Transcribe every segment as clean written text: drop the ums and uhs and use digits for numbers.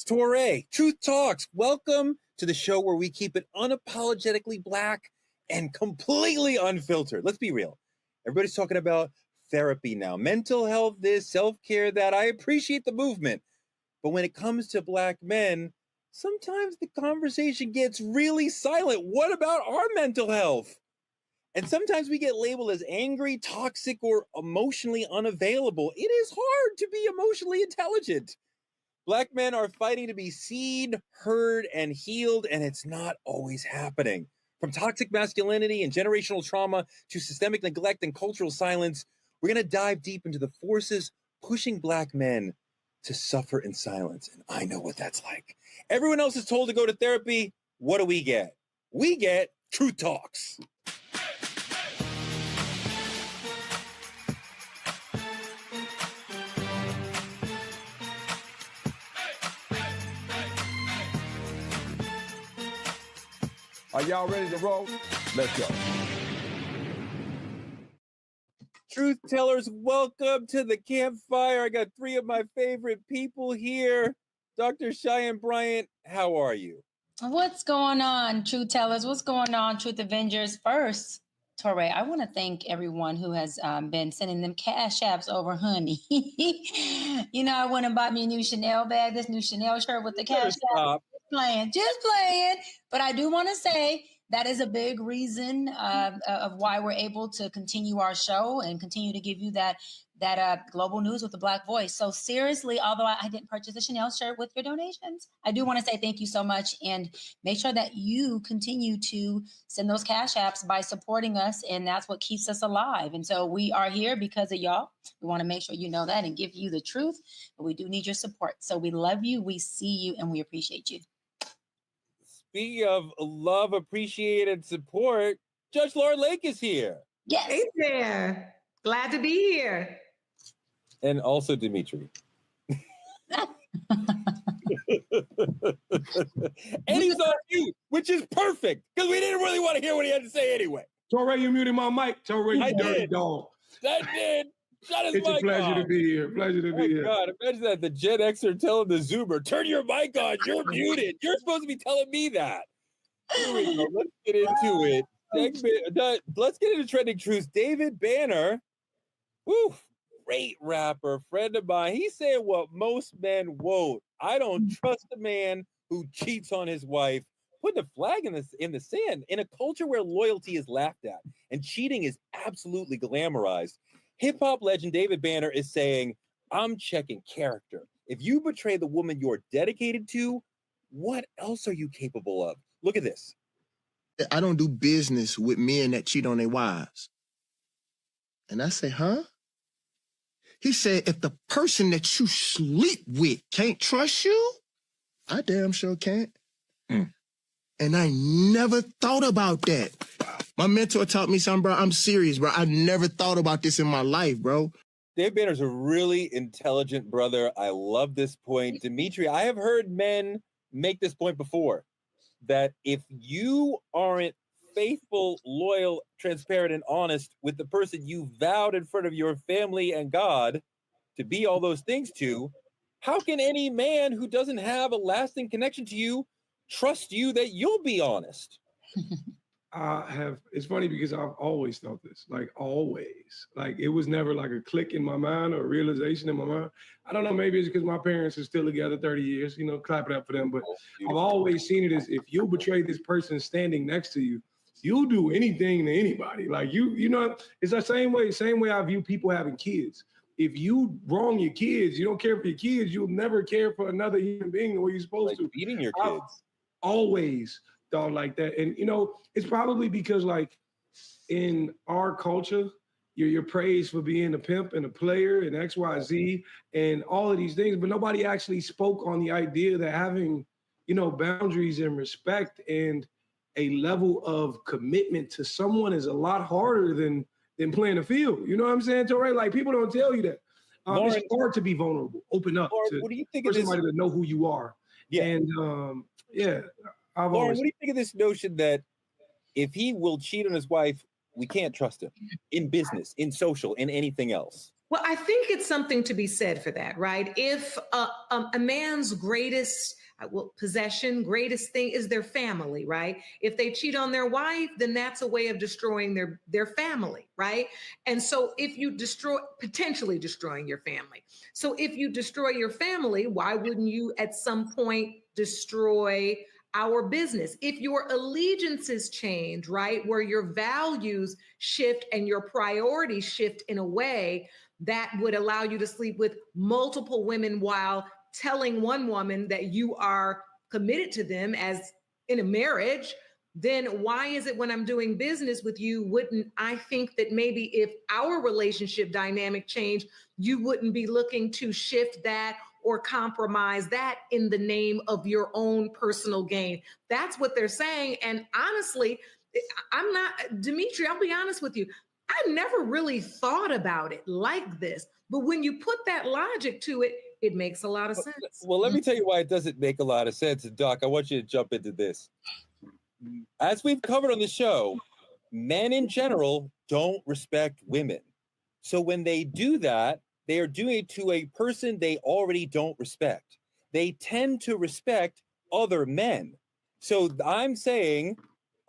It's Torre, Truth Talks. Welcome to the show where we keep it unapologetically black and completely unfiltered. Let's be real. Everybody's talking about therapy now. Mental health this, self-care that. I appreciate the movement. But when it comes to black men, sometimes the conversation gets really silent. What about our mental health? And sometimes we get labeled as angry, toxic, or emotionally unavailable. It is hard to be emotionally intelligent. Black men are fighting to be seen, heard, and healed, and it's not always happening. From toxic masculinity and generational trauma to systemic neglect and cultural silence, we're going to dive deep into the forces pushing black men to suffer in silence. And I know what that's like. Everyone else is told to go to therapy. What do we get? We get Truth Talks. Are y'all ready to roll? Let's go. Truth tellers, welcome to the campfire. I got three of my favorite people here. Dr. Shay and Bryant, how are you? What's going on, Truth tellers? What's going on, Truth Avengers? First, Torre, I want to thank everyone who has been sending them cash apps over, honey. I went and bought me a new Chanel bag, this new Chanel shirt with the cash app. Just playing. But I do want to say that is a big reason of why we're able to continue our show and continue to give you that global news with the Black voice. So seriously, although I didn't purchase a Chanel shirt with your donations, I do want to say thank you so much and make sure that you continue to send those cash apps by supporting us. And that's what keeps us alive. And so we are here because of y'all. We want to make sure you know that and give you the truth, but we do need your support. So we love you, we see you, and we appreciate you. Speaking of love, appreciated support, Judge Laura Lake is here. Yes. Hey there. Glad to be here. And also Dimitri. And he's on mute, which is perfect, because we didn't really want to hear what he had to say anyway. Torre, you muted my mic. Torre, you dirty dog. That did. Shut his It's mic a pleasure off. to be here. Pleasure to be here. God, imagine that the Gen Xer telling the Zoomer, turn your mic on, you're muted. You're supposed to be telling me that. Here we go. Let's get into it. Let's get into trending truths. David Banner, great rapper, friend of mine. He's saying what most men won't. I don't trust a man who cheats on his wife. Put the flag in the sand. In a culture where loyalty is laughed at and cheating is absolutely glamorized, hip-hop legend David Banner is saying, I'm checking character. If you betray the woman you're dedicated to, what else are you capable of? Look at this. I don't do business with men that cheat on their wives. And I say, huh? He said, if the person that you sleep with can't trust you, I damn sure can't. And I never thought about that. My mentor taught me something, bro. I'm serious, bro. I never thought about this in my life, bro. Dave Banner's a really intelligent brother. I love this point. Dimitri, I have heard men make this point before, that if you aren't faithful, loyal, transparent, and honest with the person you vowed in front of your family and God to be all those things to, how can any man who doesn't have a lasting connection to you trust you that you'll be honest? It's funny because I've always thought this, like always. Like it was never like a click in my mind or a realization in my mind. I don't know, maybe it's because my parents are still together 30 years, clap it up for them. But I've always seen it as if you betray this person standing next to you, you'll do anything to anybody. Like it's the same way I view people having kids. If you wrong your kids, you don't care for your kids, you'll never care for another human being the way you're supposed to. Beating your kids. I've always thought like that. And, it's probably because like in our culture, you're praised for being a pimp and a player and X, Y, Z and all of these things, but nobody actually spoke on the idea that having, boundaries and respect and a level of commitment to someone is a lot harder than playing a field. You know what I'm saying, Torre? Like people don't tell you that. It's hard to be vulnerable, open up Lauren, to what do you think for of this? somebody to know who you are. Yeah. And Lauren, what do you think of this notion that if he will cheat on his wife, we can't trust him in business, in social, in anything else? Well, I think it's something to be said for that, right? If a man's greatest possession, greatest thing is their family, right? If they cheat on their wife, then that's a way of destroying their family, right? And so if you potentially destroying your family. So if you destroy your family, why wouldn't you at some point destroy our business? If your allegiances change, right, where your values shift and your priorities shift in a way that would allow you to sleep with multiple women while telling one woman that you are committed to them as in a marriage, then why is it when I'm doing business with you, wouldn't I think that maybe if our relationship dynamic changed, you wouldn't be looking to shift that or compromise that in the name of your own personal gain? That's what they're saying. And honestly, I'm not, Dimitri, I'll be honest with you. I never really thought about it like this. But when you put that logic to it, it makes a lot of sense. Well, let me tell you why it doesn't make a lot of sense. And Doc, I want you to jump into this. As we've covered on the show, men in general don't respect women. So when they do that, they are doing it to a person they already don't respect. They tend to respect other men. So I'm saying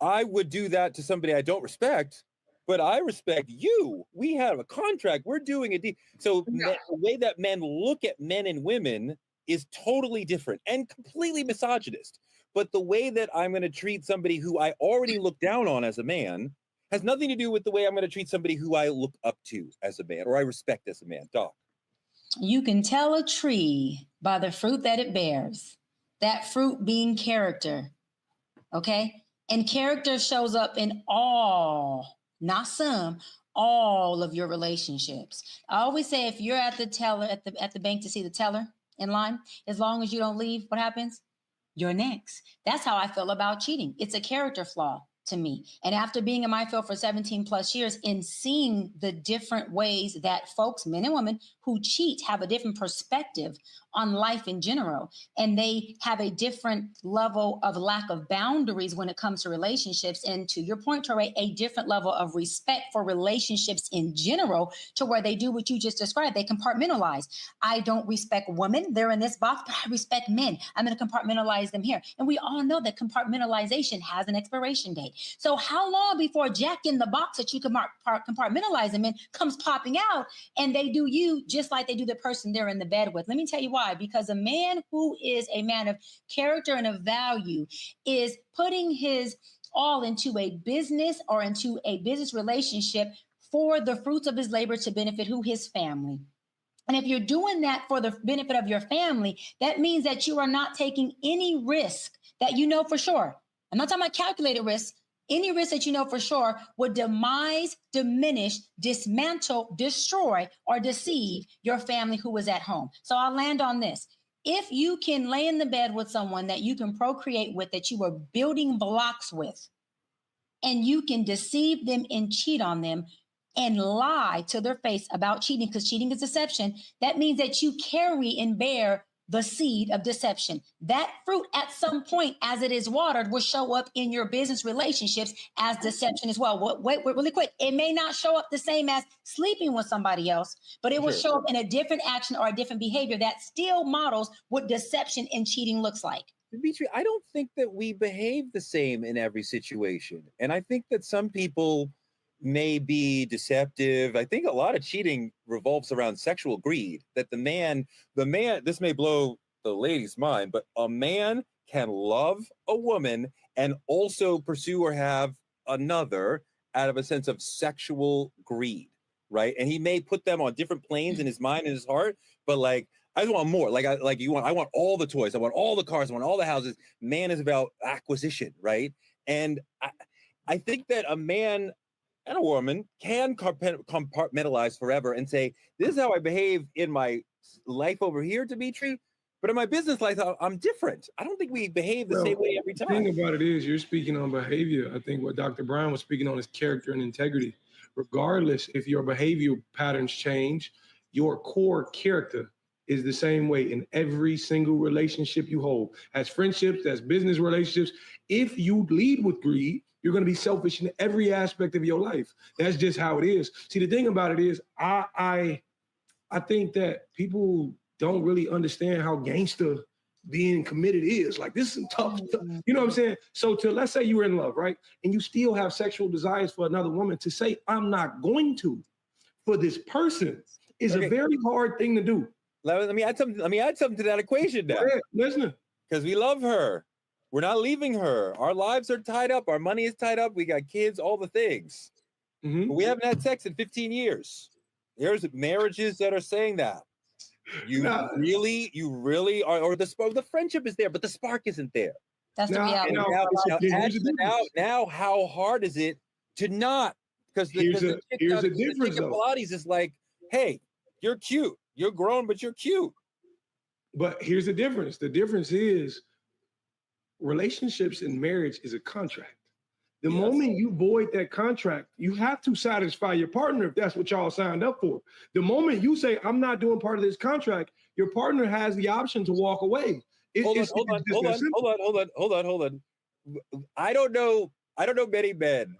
I would do that to somebody I don't respect, but I respect you. We have a contract. We're doing a deal. So the way that men look at men and women is totally different and completely misogynist. But the way that I'm going to treat somebody who I already look down on as a man has nothing to do with the way I'm going to treat somebody who I look up to as a man or I respect as a man. Doc. You can tell a tree by the fruit that it bears, that fruit being character. Okay? And character shows up in all, not some, all of your relationships. I always say if you're at the teller at the bank to see the teller in line, as long as you don't leave, what happens? You're next. That's how I feel about cheating. It's a character flaw to me. And after being in my field for 17 plus years and seeing the different ways that folks, men and women who cheat, have a different perspective on life in general, and they have a different level of lack of boundaries when it comes to relationships. And to your point, Touré, a different level of respect for relationships in general, to where they do what you just described. They compartmentalize. I don't respect women. They're in this box, but I respect men. I'm going to compartmentalize them here. And we all know that compartmentalization has an expiration date. So how long before Jack in the box that you compartmentalize them in comes popping out, and they do you just like they do the person they're in the bed with? Let me tell you why. Because a man who is a man of character and of value is putting his all into a business or into a business relationship for the fruits of his labor to benefit his family. And if you're doing that for the benefit of your family, that means that you are not taking any risk that you know for sure. I'm not talking about calculated risk. Any risk that you know for sure would demise, diminish, dismantle, destroy, or deceive your family who is at home. So I'll land on this. If you can lay in the bed with someone that you can procreate with, that you are building blocks with, and you can deceive them and cheat on them and lie to their face about cheating, because cheating is deception, that means that you carry and bear the seed of deception. That fruit at some point, as it is watered, will show up in your business relationships as deception as well. Wait, really quick. It may not show up the same as sleeping with somebody else, but it will show up in a different action or a different behavior that still models what deception and cheating looks like. Dimitri, I don't think that we behave the same in every situation. And I think that some people may be deceptive. I think a lot of cheating revolves around sexual greed, that the man, this may blow the lady's mind, but a man can love a woman and also pursue or have another out of a sense of sexual greed, right? And he may put them on different planes in his mind and his heart, but like, I just want more. I want all the toys. I want all the cars. I want all the houses. Man is about acquisition, right? And I think that a man and a woman can compartmentalize forever and say, this is how I behave in my life over here, Dimitri, but in my business life, I'm different. I don't think we behave the same way every time. The thing about it is you're speaking on behavior. I think what Dr. Brown was speaking on is character and integrity. Regardless if your behavior patterns change, your core character is the same way in every single relationship you hold. As friendships, as business relationships, if you lead with greed, you're going to be selfish in every aspect of your life. That's just how it is. See, the thing about it is, I I think that people don't really understand how gangster being committed is. Like, this is tough. You know what I'm saying? So let's say you were in love, right? And you still have sexual desires for another woman, to say, I'm not going to for this person is a very hard thing to do. Let me add something to that equation now. Listen. Because we love her. We're not leaving her. Our lives are tied up. Our money is tied up. We got kids, all the things. But we haven't had sex in 15 years. There's marriages that are saying that. You really are, or the friendship is there, but the spark isn't there. That's the reality. Now, how hard is it to not? Because here's a difference, though. Pilates is like, hey, you're cute. You're grown, but you're cute. But here's the difference. The difference is relationships and marriage is a contract. The moment you void that contract, you have to satisfy your partner if that's what y'all signed up for. The moment you say, I'm not doing part of this contract, your partner has the option to walk away. Hold on. I don't know many men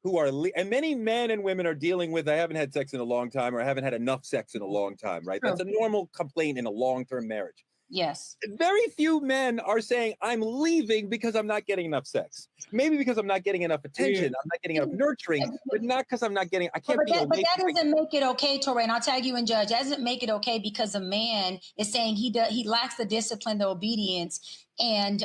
who are, and many men and women are dealing with, I haven't had sex in a long time, or I haven't had enough sex in a long time, right? That's a normal complaint in a long-term marriage. Yes. Very few men are saying, I'm leaving because I'm not getting enough sex. Maybe because I'm not getting enough attention, I'm not getting enough nurturing, but not because I'm not getting, I can't be But that doesn't make it okay, Torre, and I'll tag you and Judge. That doesn't make it okay because a man is saying he lacks the discipline, the obedience, and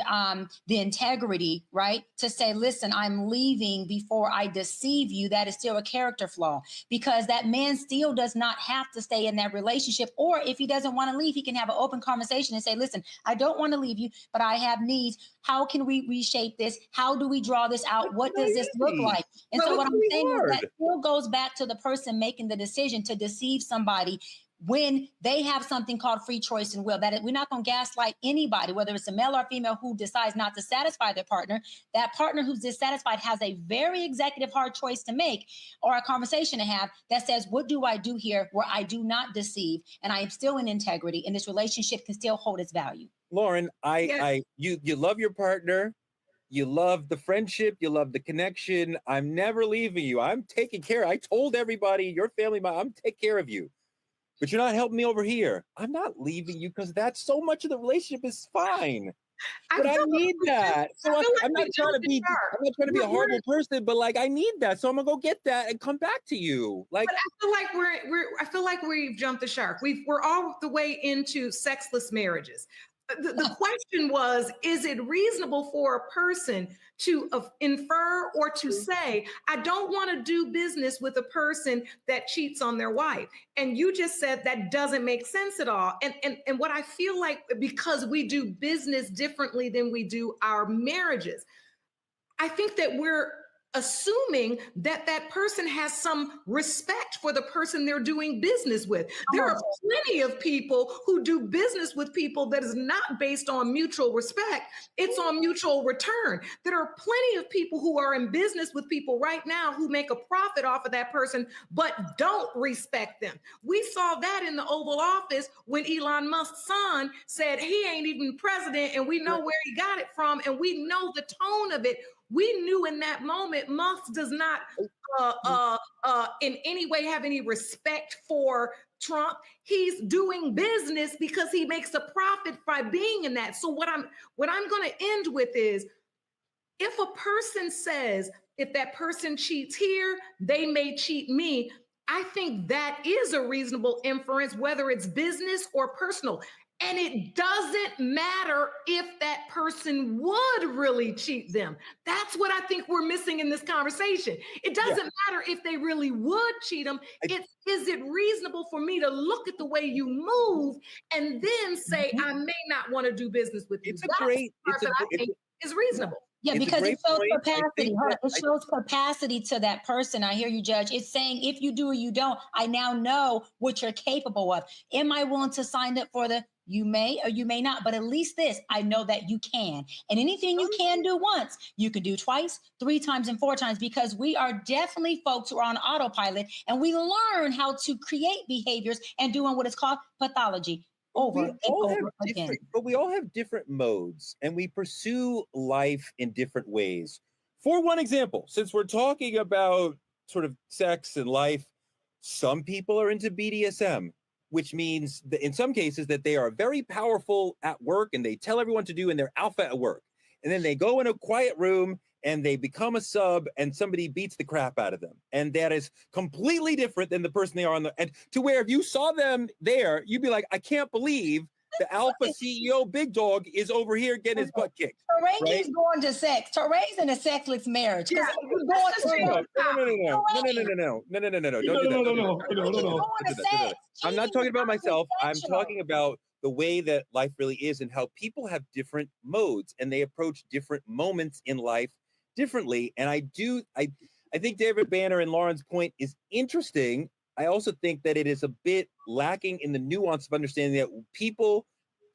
the integrity, right? To say, listen, I'm leaving before I deceive you. That is still a character flaw, because that man still does not have to stay in that relationship. Or if he doesn't want to leave, he can have an open conversation and say, listen, I don't want to leave you, but I have needs. How can we reshape this? How do we draw this out? What does this look like? And so what I'm saying is that still goes back to the person making the decision to deceive somebody when they have something called free choice and will. That is, we're not going to gaslight anybody, whether it's a male or female who decides not to satisfy their partner. That partner who's dissatisfied has a very executive hard choice to make, or a conversation to have that says, what do I do here where I do not deceive and I am still in integrity and this relationship can still hold its value? Lauren, you love your partner. You love the friendship. You love the connection. I'm never leaving you. I'm taking care. I told everybody, your family, I'm taking care of you. But you're not helping me over here. I'm not leaving you because that's so much of the relationship is fine. But I need that. So I'm not trying to be a horrible person, but like I need that. So I'm gonna go get that and come back to you. Like, but I feel like we've jumped the shark. We're all the way into sexless marriages. The question was, is it reasonable for a person to infer or to say, I don't want to do business with a person that cheats on their wife? And you just said that doesn't make sense at all. And what I feel like, because we do business differently than we do our marriages, I think that we're assuming that that person has some respect for the person they're doing business with. There are plenty of people who do business with people that is not based on mutual respect. It's on mutual return. There are plenty of people who are in business with people right now who make a profit off of that person, but don't respect them. We saw that in the Oval Office when Elon Musk's son said he ain't even president, and we know where he got it from, and we know the tone of it. We knew in that moment Musk does not in any way have any respect for Trump. He's doing business because he makes a profit by being in that. So what I'm going to end with is, if a person says, if that person cheats here, they may cheat me, I think that is a reasonable inference, whether it's business or personal. And it doesn't matter if that person would really cheat them. That's what I think we're missing in this conversation. It doesn't matter if they really would cheat them. Is it reasonable for me to look at the way you move and then say, I may not want to do business with you? I think is reasonable. Yeah, because it shows capacity. It shows capacity to that person. I hear you, Judge. It's saying, if you do or you don't, I now know what you're capable of. Am I willing to sign up for the you may or you may not, but at least this, I know that you can. And anything you can do once, you can do twice, 3 times, and 4 times, because we are definitely folks who are on autopilot, and we learn how to create behaviors and doing what is called pathology. Over again. But we all have different modes, and we pursue life in different ways. For one example, since we're talking about sort of sex and life, some people are into BDSM. which means that in some cases that they are very powerful at work and they tell everyone to do and they're alpha at work. And then they go in a quiet room and they become a sub and somebody beats the crap out of them. And that is completely different than the person they are on the, and to where if you saw them there, you'd be like, I can't believe the alpha CEO big dog is over here getting his butt kicked. Torre keeps going to sex. Torre's in a sexless marriage. No. I'm not talking about myself. I'm talking about the way that life really is and how people have different modes and they approach different moments in life differently. And I think David Banner and Lauren's point is interesting. I also think that it is a bit lacking in the nuance of understanding that people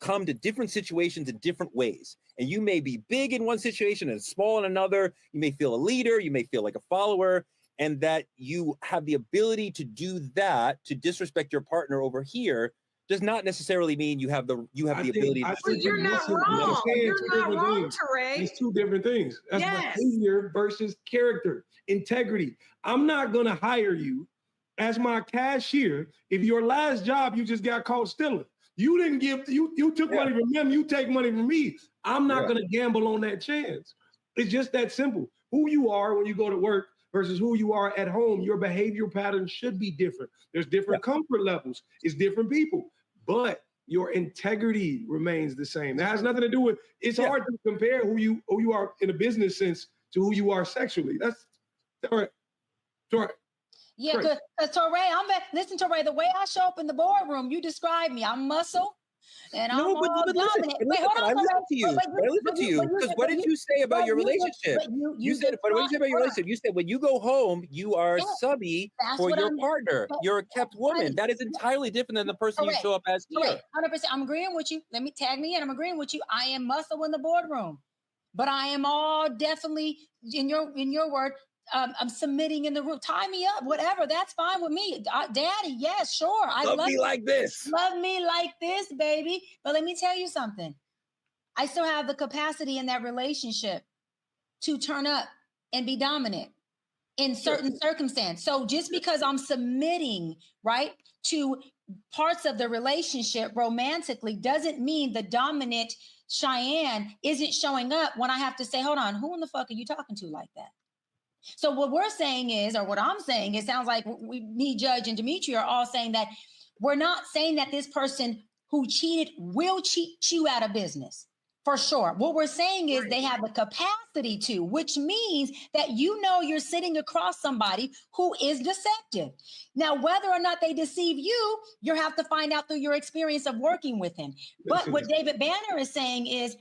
come to different situations in different ways. And you may be big in one situation and small in another. You may feel a leader, you may feel like a follower, and that you have the ability to do that, to disrespect your partner over here, does not necessarily mean you have the ability to. But you're not wrong. You're not wrong, Teray. It's two different things. That's behavior versus character, integrity. I'm not going to hire you as my cashier if your last job you just got caught stealing. You didn't give, you took money from them, you take money from me. I'm not going to gamble on that chance. It's just that simple. Who you are when you go to work versus who you are at home, your behavior patterns should be different. There's different comfort levels. It's different people, but your integrity remains the same. That has nothing to do with, it's hard to compare who you are in a business sense to who you are sexually. That's all right. All right. Yeah, because Torre, listen, Torre, the way I show up in the boardroom, you describe me. I'm muscle and I'm all dominant. Wait, hold on, I listen to you. I listen to you. Because what did you say about your relationship? You said, but what did you say about your relationship? You said when you go home, you are subby for your partner. You're a kept woman. That is entirely different than the person you show up as here. 100%. I'm agreeing with you. Let me tag me in. I'm agreeing with you. I am muscle in the boardroom, but I am all definitely in your word. I'm submitting in the room. Tie me up, whatever. That's fine with me. Daddy, yes, sure. I love me like this. Love me like this, baby. But let me tell you something. I still have the capacity in that relationship to turn up and be dominant in certain circumstances. So just because I'm submitting, right, to parts of the relationship romantically doesn't mean the dominant Cheyenne isn't showing up when I have to say, hold on, who in the fuck are you talking to like that? So what we're saying is, or what I'm saying, it sounds like me, Judge, and Dimitri are all saying that we're not saying that this person who cheated will cheat you out of business, for sure. What we're saying is they have the capacity to, which means that you're sitting across somebody who is deceptive. Now, whether or not they deceive you, you have to find out through your experience of working with him. But what David Banner is saying is,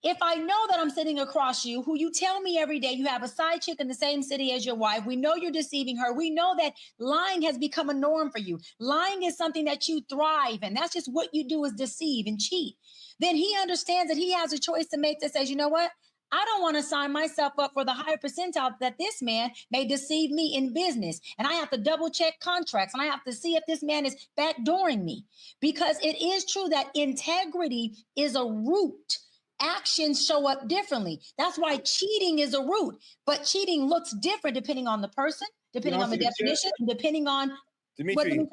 if I know that I'm sitting across you, who you tell me every day you have a side chick in the same city as your wife, we know you're deceiving her. We know that lying has become a norm for you. Lying is something that you thrive in. That's just what you do, is deceive and cheat. Then he understands that he has a choice to make that says, you know what? I don't want to sign myself up for the higher percentile that this man may deceive me in business. And I have to double check contracts and I have to see if this man is backdooring me, because it is true that integrity is a root. Actions show up differently. That's why cheating is a root, but cheating looks different depending on the person, depending on the definition, and depending on Dimitri.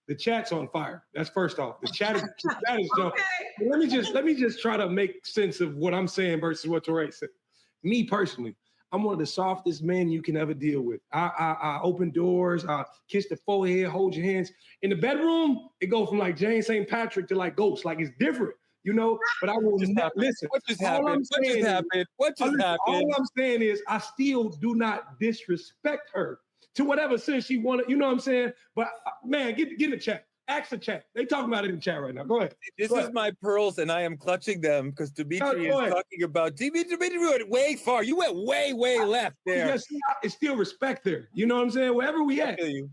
The chat's on fire. That's first off. The chat is jumping. Let me just try to make sense of what I'm saying versus what Torre said. Me personally, I'm one of the softest men you can ever deal with. I open doors, I kiss the forehead, hold your hands. In the bedroom, it goes from like Jane St. Patrick to like Ghost. Like, it's different. But I will not listen. What just happened? What just happened? All I'm saying is I still do not disrespect her to whatever sense she wanted. You know what I'm saying? But man, get in the chat. Ask the chat. They talking about it in the chat right now. Go ahead. This is my pearls, and I am clutching them because Dimitri is talking about Dimitri went way far. You went way left there. Yes, it's still respect there. You know what I'm saying? Wherever we at. The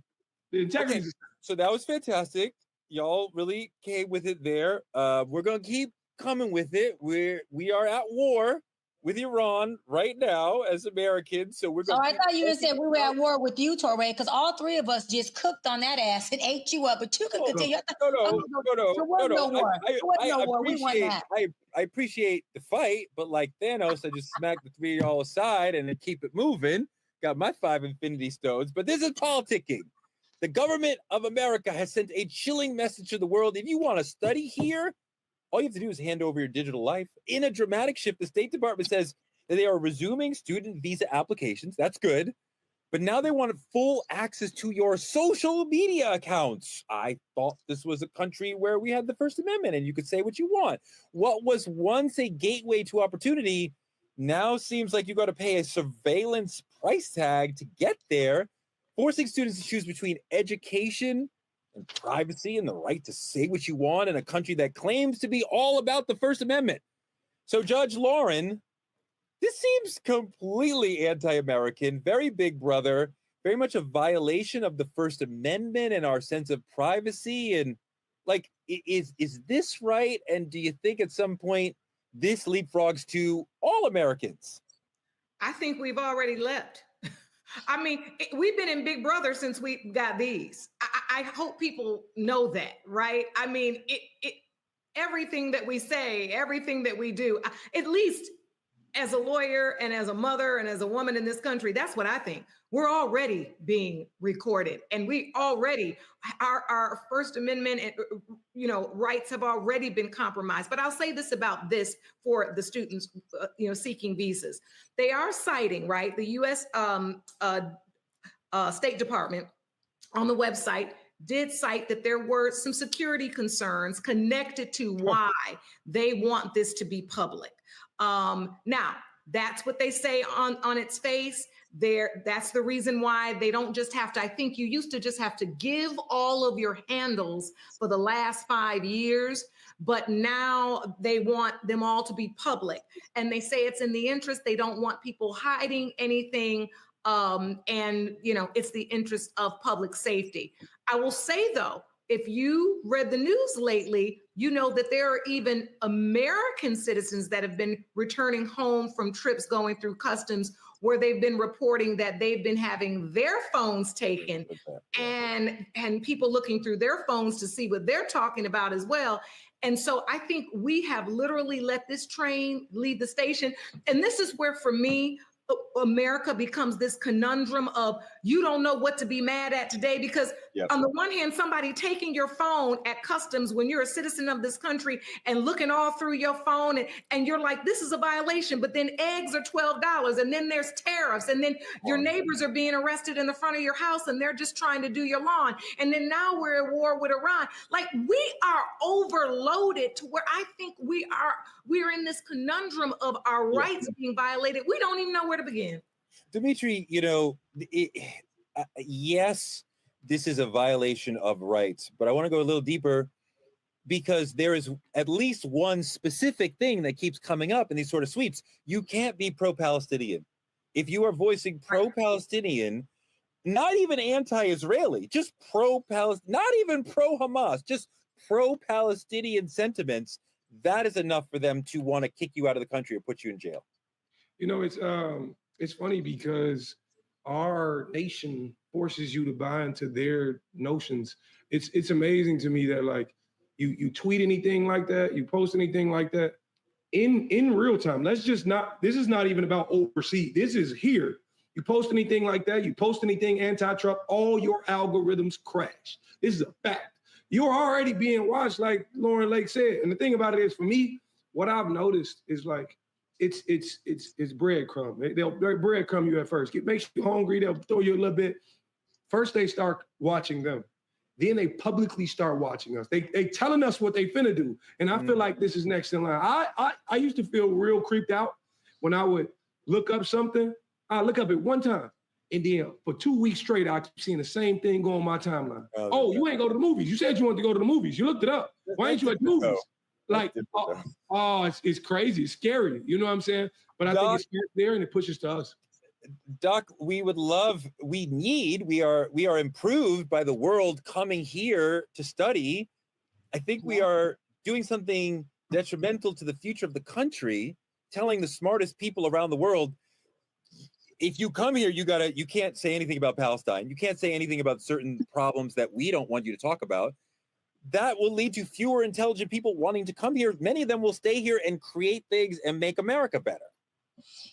integrity. Okay. So that was fantastic. Y'all really came with it there. We're gonna keep coming with it. We are at war with Iran right now as Americans. So we're going. I thought you said we were at war with you, Torre, because all three of us just cooked on that ass and ate you up. But you can continue. I appreciate the fight, but like Thanos, I just smacked the three of y'all aside and then keep it moving. Got my 5 Infinity Stones, but this is politicking. The government of America has sent a chilling message to the world. If you want to study here, all you have to do is hand over your digital life. In a dramatic shift, the State Department says that they are resuming student visa applications. That's good. But now they want full access to your social media accounts. I thought this was a country where we had the First Amendment and you could say what you want. What was once a gateway to opportunity now seems like you got to pay a surveillance price tag to get there, forcing students to choose between education and privacy and the right to say what you want in a country that claims to be all about the First Amendment. So, Judge Lauren, this seems completely anti-American, very big brother, very much a violation of the First Amendment and our sense of privacy. And like, is this right? And do you think at some point this leapfrogs to all Americans? I think we've already leapt. I mean, we've been in Big Brother since we got these. I hope people know that, right? I mean, everything that we say, everything that we do, at least as a lawyer and as a mother and as a woman in this country, that's what I think. We're already being recorded, and we already, our First Amendment, rights have already been compromised. But I'll say this about this for the students, seeking visas. They are citing, right, the U.S. State Department on the website did cite that there were some security concerns connected to why they want this to be public. Now, that's what they say on its face. That's the reason why they don't just have to, I think you used to just have to give all of your handles for the last 5 years, but now they want them all to be public. And they say it's in the interest. They don't want people hiding anything. It's the interest of public safety. I will say, though, if you read the news lately, you know that there are even American citizens that have been returning home from trips going through customs where they've been reporting that they've been having their phones taken and people looking through their phones to see what they're talking about as well. And so I think we have literally let this train leave the station. And this is where, for me, America becomes this conundrum of you don't know what to be mad at today, because on the one hand, somebody taking your phone at customs when you're a citizen of this country and looking all through your phone and you're like, this is a violation, but then eggs are $12 and then there's tariffs and then your neighbors are being arrested in the front of your house and they're just trying to do your lawn. And then now we're at war with Iran. Like, we are overloaded to where I think we're in this conundrum of our rights being violated. We don't even know where to begin. Dimitri, yes, this is a violation of rights, but I want to go a little deeper because there is at least one specific thing that keeps coming up in these sort of sweeps. You can't be pro-Palestinian. If you are voicing pro-Palestinian, not even anti-Israeli, just pro-Palestinian, not even pro-Hamas, just pro-Palestinian sentiments, that is enough for them to want to kick you out of the country or put you in jail. It's funny because our nation forces you to buy into their notions. It's amazing to me that, like, you tweet anything like that, you post anything like that in real time. This is not even about overseas. This is here. You post anything like that, you post anything anti-Trump, all your algorithms crash. This is a fact. You're already being watched, like Lauren Lake said. And the thing about it is, for me, what I've noticed is, like, it's breadcrumb. They'll breadcrumb you at first. It makes you hungry. They'll throw you a little bit. First, they start watching them. Then they publicly start watching us. They telling us what they finna do. And I feel like this is next in line. I used to feel real creeped out when I would look up something. I look up it one time. And then for 2 weeks straight, I keep seeing the same thing go on my timeline. Oh, you ain't go to the movies. You said you wanted to go to the movies. You looked it up. Why ain't you at the movies? Like, it's crazy. It's scary. You know what I'm saying? But I think it's there and it pushes to us. Doc, we are improved by the world coming here to study. I think we are doing something detrimental to the future of the country, telling the smartest people around the world, if you come here, you can't say anything about Palestine. You can't say anything about certain problems that we don't want you to talk about. That will lead to fewer intelligent people wanting to come here. Many of them will stay here and create things and make America better.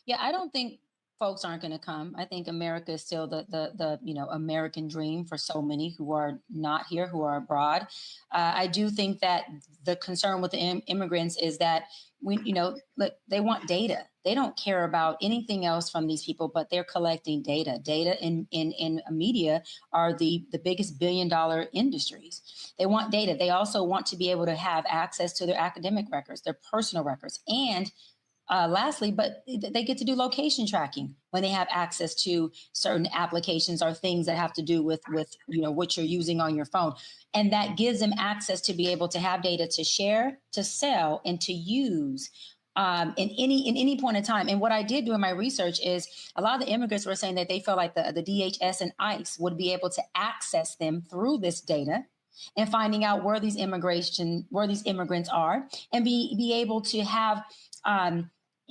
Yeah, I don't think folks aren't going to come. I think America is still the American dream for so many who are not here, who are abroad. I do think that the concern with the immigrants is that look, they want data. They don't care about anything else from these people, but they're collecting data. Data in media are the biggest billion-dollar industries. They want data. They also want to be able to have access to their academic records, their personal records, and lastly, but they get to do location tracking when they have access to certain applications or things that have to do with what you're using on your phone. And that gives them access to be able to have data to share, to sell, and to use in any point in time. And what I did do in my research is a lot of the immigrants were saying that they felt like the DHS and ICE would be able to access them through this data and finding out where these immigrants are, and be able to have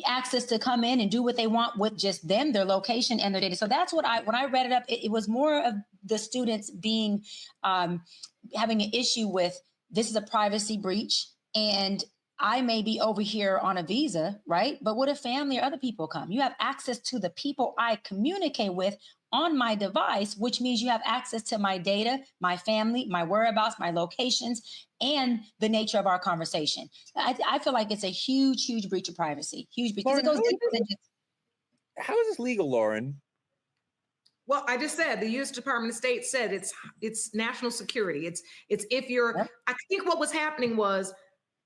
access to come in and do what they want with just them, their location and their data. So that's what when I read it up, it was more of the students being having an issue with, this is a privacy breach, and I may be over here on a visa, right? But what if family or other people come? You have access to the people I communicate with on my device, which means you have access to my data, my family, my whereabouts, my locations, and the nature of our conversation. I feel like it's a huge, huge breach of privacy. Huge, because it goes deeper than just. How is this legal, Lauren? Well, I just said the U.S. Department of State said it's national security. It's if you're. Yep. I think what was happening was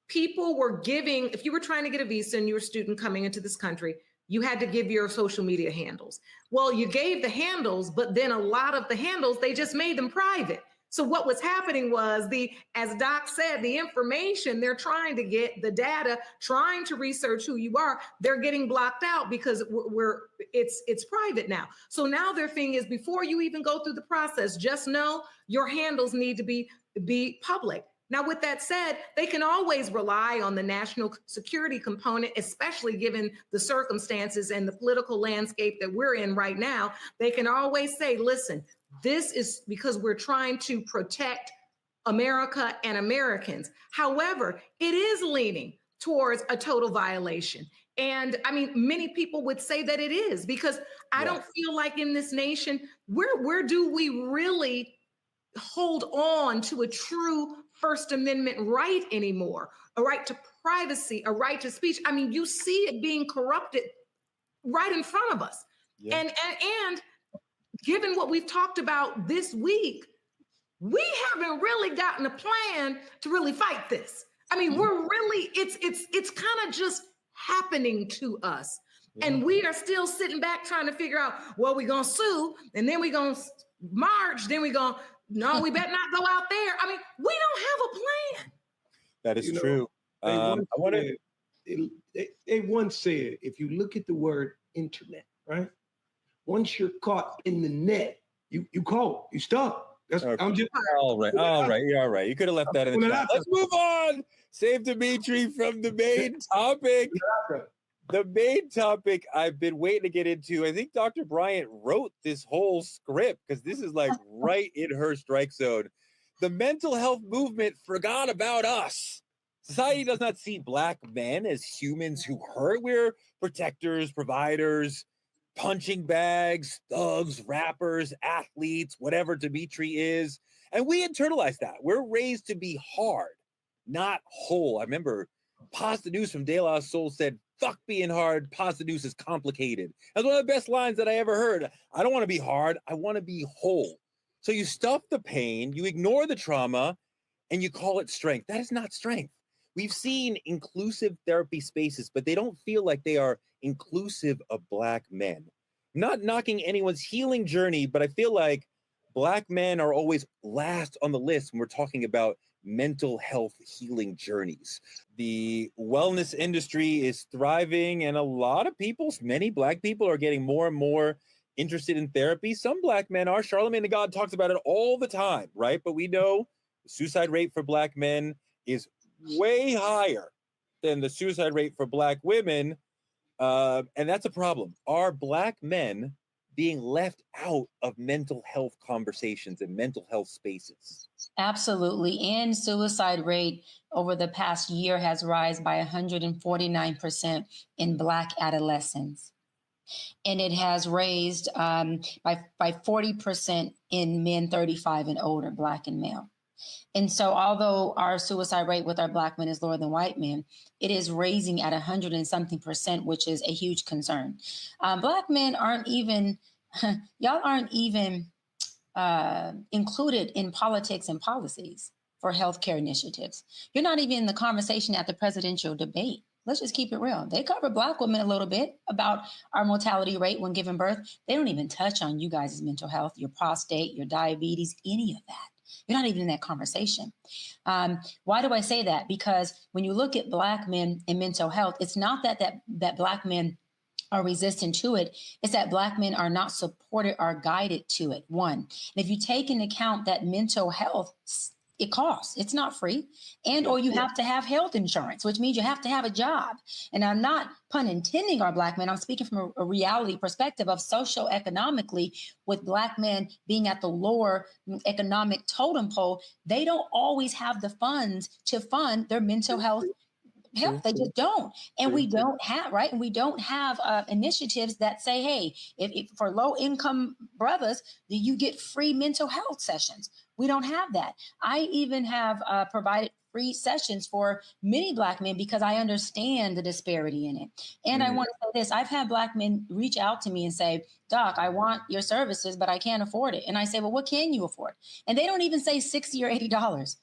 people were giving. If you were trying to get a visa and you're a student coming into this country, you had to give your social media handles. Well, you gave the handles, but then a lot of the handles, they just made them private. So what was happening was as Doc said, the information they're trying to get, the data, trying to research who you are, they're getting blocked out because it's private now. So now their thing is, before you even go through the process, just know your handles need to be public. Now, with that said, they can always rely on the national security component, especially given the circumstances and the political landscape that we're in right now. They can always say, listen, this is because we're trying to protect America and Americans. However, it is leaning towards a total violation. And I mean, many people would say that it is, because I don't feel like in this nation, where do we really hold on to a true First Amendment right anymore? A right to privacy, a right to speech. I mean, you see it being corrupted right in front of us. Yeah. And given what we've talked about this week, we haven't really gotten a plan to really fight this. I mean, we're really, it's kind of just happening to us. Yeah. And we are still sitting back trying to figure out, well, we're going to sue, and then we're going to march, then we're going to, no, we better not go out there. I mean, we don't have a plan. That is true. They once said, if you look at the word internet, right? Once you're caught in the net, you caught, you stuck. That's okay. I'm just all right. You're all right. You could have left that in the chat. Let's move on. Save Dimitri from the main topic. The main topic I've been waiting to get into. I think Dr. Bryant wrote this whole script because this is like right in her strike zone. The mental health movement forgot about us. Society does not see Black men as humans who hurt. We're protectors, providers, punching bags, thugs, rappers, athletes, whatever Dimitri is. And we internalize that. We're raised to be hard, not whole. I remember Pasta News from De La Soul said, fuck being hard, Pasta News is complicated. That's one of the best lines that I ever heard. I don't want to be hard, I want to be whole. So you stuff the pain, you ignore the trauma, and you call it strength. That is not strength. We've seen inclusive therapy spaces, but they don't feel like they are inclusive of Black men. I'm not knocking anyone's healing journey, but I feel like Black men are always last on the list when we're talking about mental health healing journeys. The wellness industry is thriving, and a lot of people, many Black people, are getting more and more interested in therapy. Some Black men are. Charlamagne the God talks about it all the time, right? But we know the suicide rate for Black men is way higher than the suicide rate for Black women. And that's a problem. Are Black men being left out of mental health conversations and mental health spaces? Absolutely. And suicide rate over the past year has risen by 149% in Black adolescents. and it has raised by 40% in men 35 and older, Black and male. And so although our suicide rate with our Black men is lower than white men, it is raising at 100 and something percent, which is a huge concern. Black men aren't even, y'all aren't even included in politics and policies for healthcare initiatives. You're not even in the conversation at the presidential debate. Let's just keep it real. They cover Black women a little bit about our mortality rate when giving birth. They don't even touch on you guys' mental health, your prostate, your diabetes, any of that. You're not even in that conversation. Why do I say that? Because when you look at Black men and mental health, it's not that Black men are resistant to it. It's that Black men are not supported or guided to it. One, and if you take into account that mental health, it costs. It's not free. And or you have to have health insurance, which means you have to have a job. And I'm not, pun intending, our Black men. I'm speaking from a reality perspective of socioeconomically, with Black men being at the lower economic totem pole, they don't always have the funds to fund their mental health. They just don't. And we don't have, right? And we don't have initiatives that say, hey, if for low income brothers, you get free mental health sessions. We don't have that. I even have provided free sessions for many Black men because I understand the disparity in it. And I want to say this, I've had Black men reach out to me and say, Doc, I want your services, but I can't afford it. And I say, well, what can you afford? And they don't even say $60 or $80.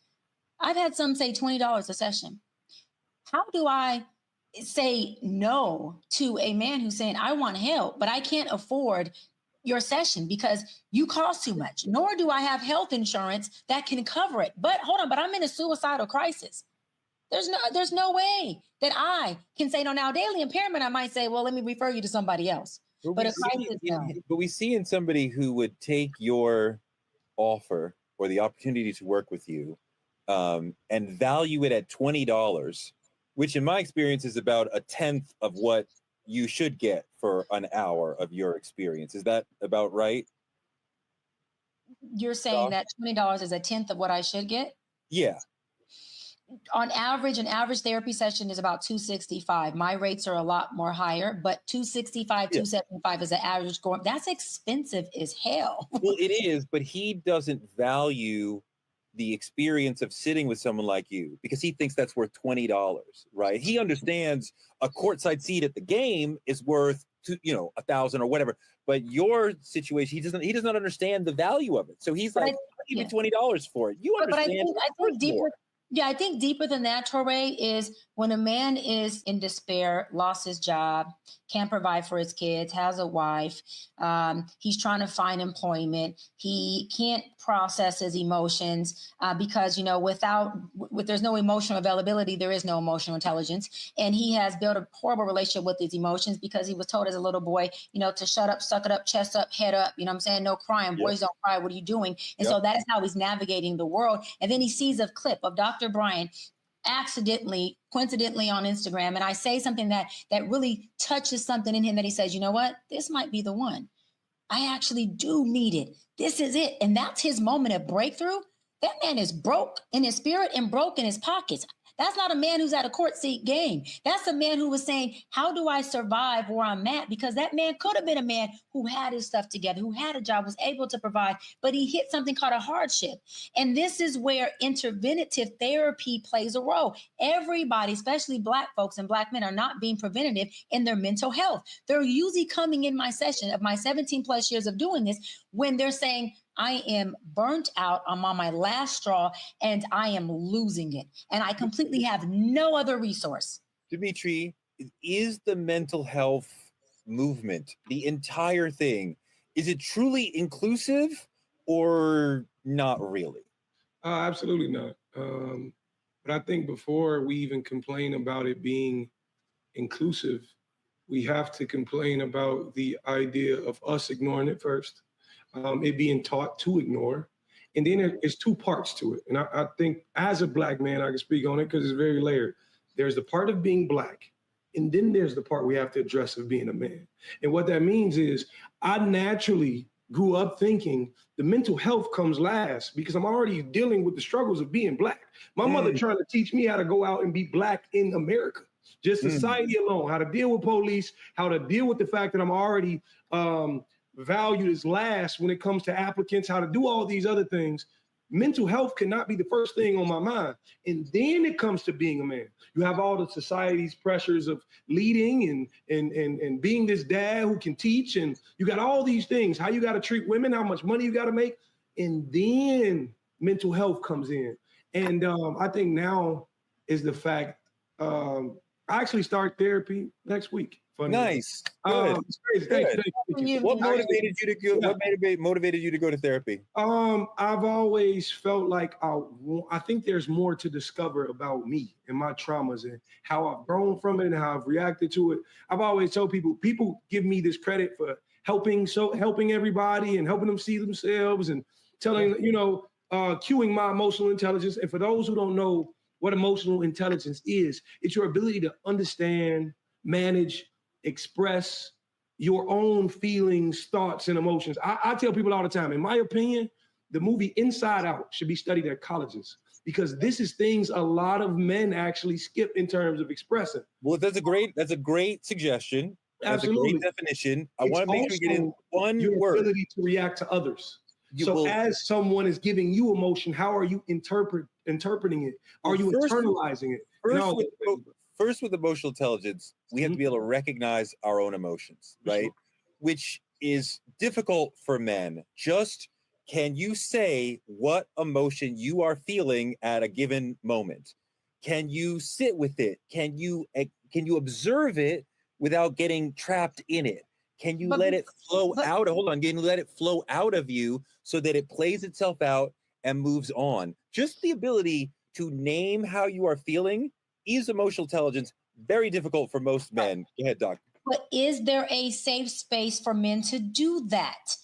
I've had some say $20 a session. How do I say no to a man who's saying, I want help, but I can't afford your session because you cost too much, nor do I have health insurance that can cover it. But hold on, but I'm in a suicidal crisis. There's no way that I can say no. Now, daily impairment, I might say, well, let me refer you to somebody else. But a crisis, no. But we see in somebody who would take your offer or the opportunity to work with you and value it at $20, which in my experience is about a tenth of what you should get for an hour of your experience. Is that about right? You're saying that $20 is a tenth of what I should get? Yeah. On average, an average therapy session is about $265. My rates are a lot more higher, but $265, $275 is an average going. That's expensive as hell. Well, it is, but he doesn't value the experience of sitting with someone like you because he thinks that's worth $20, right? He understands a courtside seat at the game is worth $1,000 or whatever, but your situation, he does not understand the value of it. So he's like, I'll give you $20 for it. You understand? But I think deeper. Yeah, I think deeper than that, Touré, is when a man is in despair, lost his job, can't provide for his kids, has a wife, he's trying to find employment, he can't process his emotions because, there's no emotional availability, there is no emotional intelligence. And he has built a horrible relationship with his emotions because he was told as a little boy, to shut up, suck it up, chest up, head up, you know what I'm saying? No crying, boys don't cry, what are you doing? And so that is how he's navigating the world. And then he sees a clip of Dr. Brian coincidentally on Instagram. And I say something that really touches something in him that he says, you know what, this might be the one. I actually do need it. This is it. And that's his moment of breakthrough. That man is broke in his spirit and broke in his pockets. That's not a man who's at a court seat game. That's a man who was saying, how do I survive where I'm at? Because that man could have been a man who had his stuff together, who had a job, was able to provide, but he hit something called a hardship. And this is where interventive therapy plays a role. Everybody, especially Black folks and Black men, are not being preventative in their mental health. They're usually coming in my session of my 17 plus years of doing this when they're saying, I am burnt out. I'm on my last straw and I am losing it. And I completely have no other resource. Dimitri, is the mental health movement, the entire thing, is it truly inclusive or not really? Absolutely not. But I think before we even complain about it being inclusive, we have to complain about the idea of us ignoring it first. It being taught to ignore. And then there's two parts to it. And I think as a Black man, I can speak on it because it's very layered. There's the part of being Black, and then there's the part we have to address of being a man. And what that means is I naturally grew up thinking the mental health comes last because I'm already dealing with the struggles of being Black. My mother trying to teach me how to go out and be Black in America. Just society alone, how to deal with police, how to deal with the fact that I'm already valued as last when it comes to applicants, how to do all these other things. Mental health cannot be the first thing on my mind. And then it comes to being a man. You have all the society's pressures of leading and being this dad who can teach. And you got all these things, how you got to treat women, how much money you got to make. And then mental health comes in. And I think now is the fact, I actually start therapy next week. Funny. Nice. Good. It's crazy. Thank you. What motivated you to go? What motivated you to go to therapy? I've always felt like I think there's more to discover about me and my traumas and how I've grown from it and how I've reacted to it. I've always told people give me this credit for helping everybody and helping them see themselves and telling, cueing my emotional intelligence. And for those who don't know what emotional intelligence is, it's your ability to understand, manage, express your own feelings, thoughts, and emotions. I tell people all the time, in my opinion, the movie Inside Out should be studied at colleges because this is things a lot of men actually skip in terms of expressing. Well, that's a great suggestion. That's Absolutely. a great definition. I want to make sure we get in one your word. Ability to react to others. As someone is giving you emotion, how are you interpreting it? Are you internalizing it? First, with emotional intelligence, we have to be able to recognize our own emotions, right? Sure. Which is difficult for men. Just can you say what emotion you are feeling at a given moment? Can you sit with it? Can you observe it without getting trapped in it? Can you let it flow out? Can you let it flow out of you so that it plays itself out and moves on? Just the ability to name how you are feeling is emotional intelligence. Very difficult for most men. Go ahead, Doc. But is there a safe space for men to do that?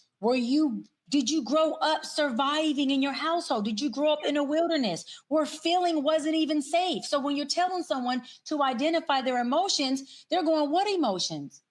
Did you grow up surviving in your household? Did you grow up in a wilderness where feeling wasn't even safe? So when you're telling someone to identify their emotions, they're going, what emotions?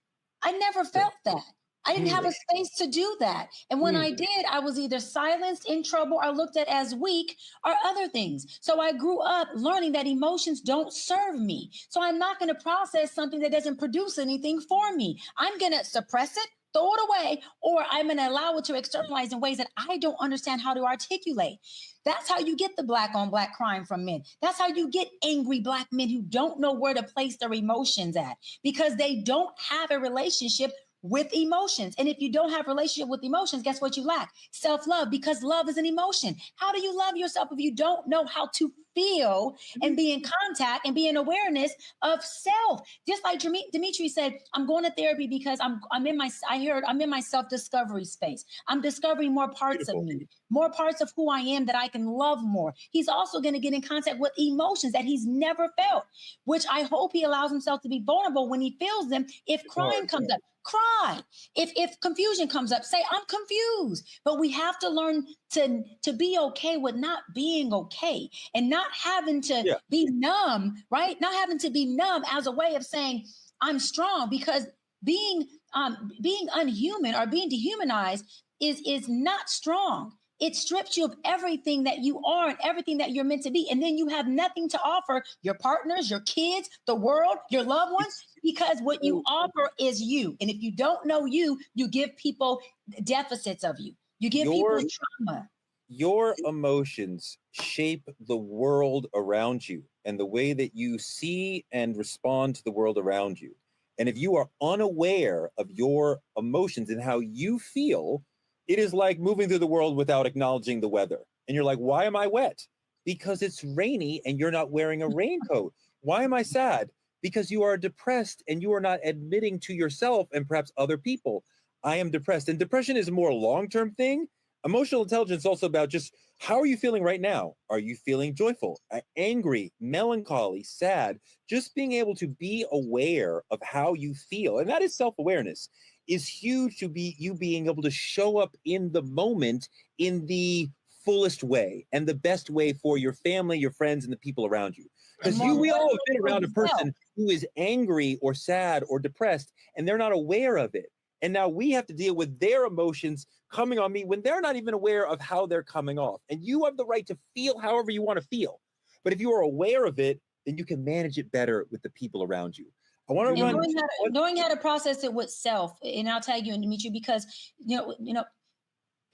I never felt that. I didn't have a space to do that. And when I did, I was either silenced, in trouble, or looked at as weak or other things. So I grew up learning that emotions don't serve me. So I'm not going to process something that doesn't produce anything for me. I'm going to suppress it, throw it away, or I'm going to allow it to externalize in ways that I don't understand how to articulate. That's how you get the black on black crime from men. That's how you get angry black men who don't know where to place their emotions at because they don't have a relationship with emotions. And if you don't have a relationship with emotions, guess what you lack? Self-love, because love is an emotion. How do you love yourself if you don't know how to feel and be in contact and be in awareness of self? Just like Dimitri said, I'm going to therapy because I'm in my self-discovery space. I'm discovering more parts of me, more parts of who I am that I can love more. He's also going to get in contact with emotions that he's never felt, which I hope he allows himself to be vulnerable when he feels them. If crying comes up, cry. If confusion comes up, say, I'm confused. But we have to learn to be okay with not being okay and not having to be numb, right? Not having to be numb as a way of saying, I'm strong, because being unhuman or being dehumanized is not strong. It strips you of everything that you are and everything that you're meant to be. And then you have nothing to offer your partners, your kids, the world, your loved ones, because what you offer is you. And if you don't know you, you give people deficits of you. You give people trauma. Your emotions shape the world around you and the way that you see and respond to the world around you. And if you are unaware of your emotions and how you feel, it is like moving through the world without acknowledging the weather. And you're like, why am I wet? Because it's rainy and you're not wearing a raincoat. Why am I sad? Because you are depressed and you are not admitting to yourself and perhaps other people, I am depressed. And depression is a more long-term thing. Emotional intelligence is also about just how are you feeling right now? Are you feeling joyful, angry, melancholy, sad? Just being able to be aware of how you feel. And that is self-awareness. Is huge to be you being able to show up in the moment in the fullest way and the best way for your family, your friends, and the people around you. Because we all have been around a person who is angry or sad or depressed, and they're not aware of it. And now we have to deal with their emotions coming on me when they're not even aware of how they're coming off. And you have the right to feel however you want to feel. But if you are aware of it, then you can manage it better with the people around you. I want to And run. knowing how to process it with self, and I'll tag you and Dimitri, because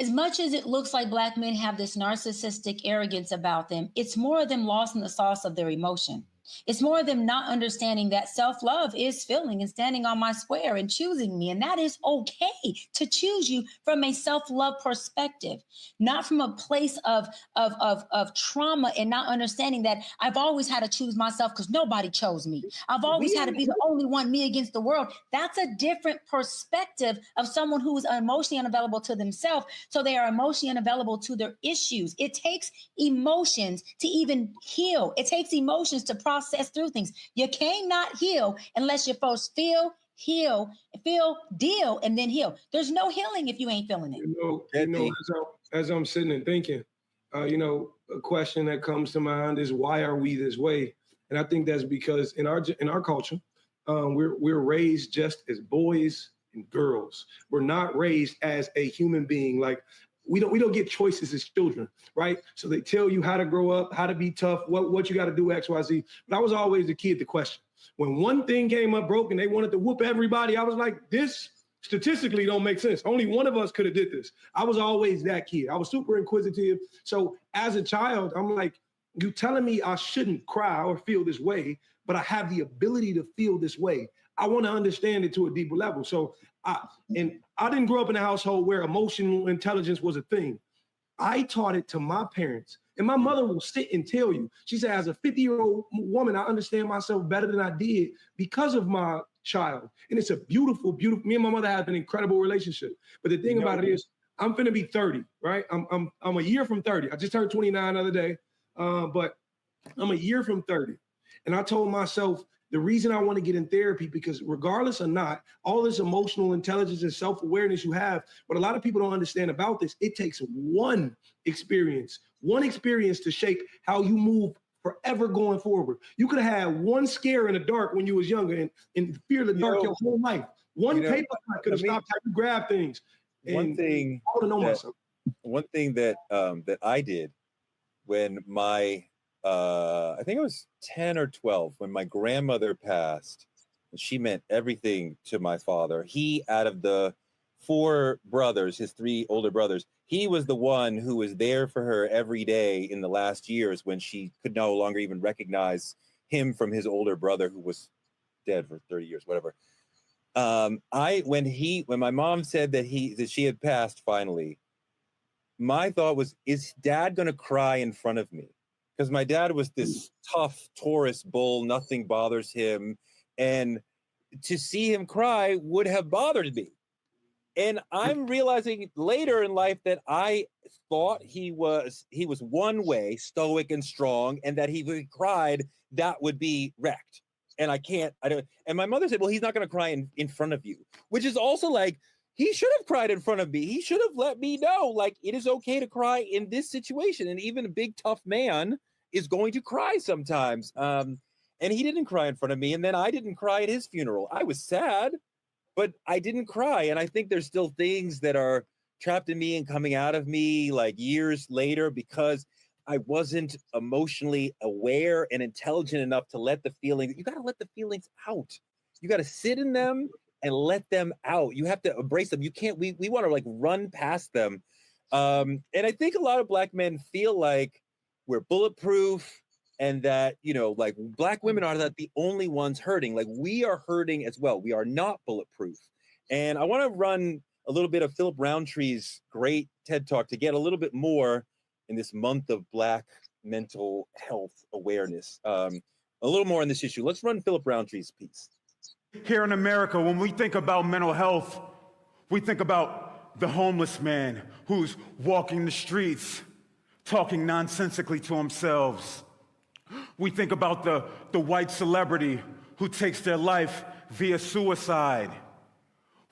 as much as it looks like Black men have this narcissistic arrogance about them, it's more of them lost in the sauce of their emotion. It's more of them not understanding that self-love is feeling and standing on my square and choosing me. And that is okay to choose you from a self-love perspective, not from a place of trauma and not understanding that I've always had to choose myself because nobody chose me. I've always had to be the only one, me against the world. That's a different perspective of someone who is emotionally unavailable to themselves. So they are emotionally unavailable to their issues. It takes emotions to even heal. It takes emotions to process through things. You cannot heal unless you first feel, deal, and then heal. There's no healing if you ain't feeling it. As I'm sitting and thinking, a question that comes to mind is, why are we this way? And I think that's because in our culture, we're raised just as boys and girls. We're not raised as a human being. Like, we don't get choices as children, right? So they tell you how to grow up, how to be tough, what you got to do, X, Y, Z. But I was always the kid to question. When one thing came up broke and they wanted to whoop everybody, I was like, this statistically don't make sense. Only one of us could have did this. I was always that kid. I was super inquisitive. So as a child, I'm like, you telling me I shouldn't cry or feel this way, but I have the ability to feel this way. I want to understand it to a deeper level. So I didn't grow up in a household where emotional intelligence was a thing. I taught it to my parents. And my mother will sit and tell you, she said, as a 50-year-old woman, I understand myself better than I did because of my child. And it's a beautiful, beautiful, me and my mother have an incredible relationship. But the thing about it is, I'm finna be 30, right? I'm a year from 30. I just turned 29 the other day, but I'm a year from 30. And I told myself, the reason I want to get in therapy, because regardless or not, all this emotional intelligence and self-awareness you have, what a lot of people don't understand about this, it takes one experience to shape how you move forever going forward. You could have had one scare in the dark when you was younger and fear the dark your whole life. One paper cut could have stopped how you grab things. One thing that I did when my I think I was 10 or 12 when my grandmother passed, and she meant everything to my father. He, out of the 4 brothers, his 3 older brothers, he was the one who was there for her every day in the last years when she could no longer even recognize him from his older brother who was dead for 30 years, whatever. When my mom said that she had passed finally, my thought was, is Dad going to cry in front of me? Because my dad was this tough Taurus bull, nothing bothers him. And to see him cry would have bothered me. And I'm realizing later in life that I thought he was one way, stoic and strong, and that if he cried, that would be wrecked. And I don't. And my mother said, well, he's not going to cry in front of you, which is also like, he should have cried in front of me. He should have let me know, like, it is okay to cry in this situation. And even a big, tough man is going to cry sometimes. And he didn't cry in front of me. And then I didn't cry at his funeral. I was sad, but I didn't cry. And I think there's still things that are trapped in me and coming out of me like years later because I wasn't emotionally aware and intelligent enough to let the feelings, you got to let the feelings out. You got to sit in them and let them out. You have to embrace them. You can't, we want to like run past them. And I think a lot of Black men feel like we're bulletproof and that, like Black women are not the only ones hurting. Like we are hurting as well. We are not bulletproof. And I want to run a little bit of Philip Roundtree's great TED Talk to get a little bit more in this month of Black mental health awareness. A little more on this issue. Let's run Philip Roundtree's piece. Here in America, when we think about mental health, we think about the homeless man who's walking the streets, talking nonsensically to himself. We think about the white celebrity who takes their life via suicide.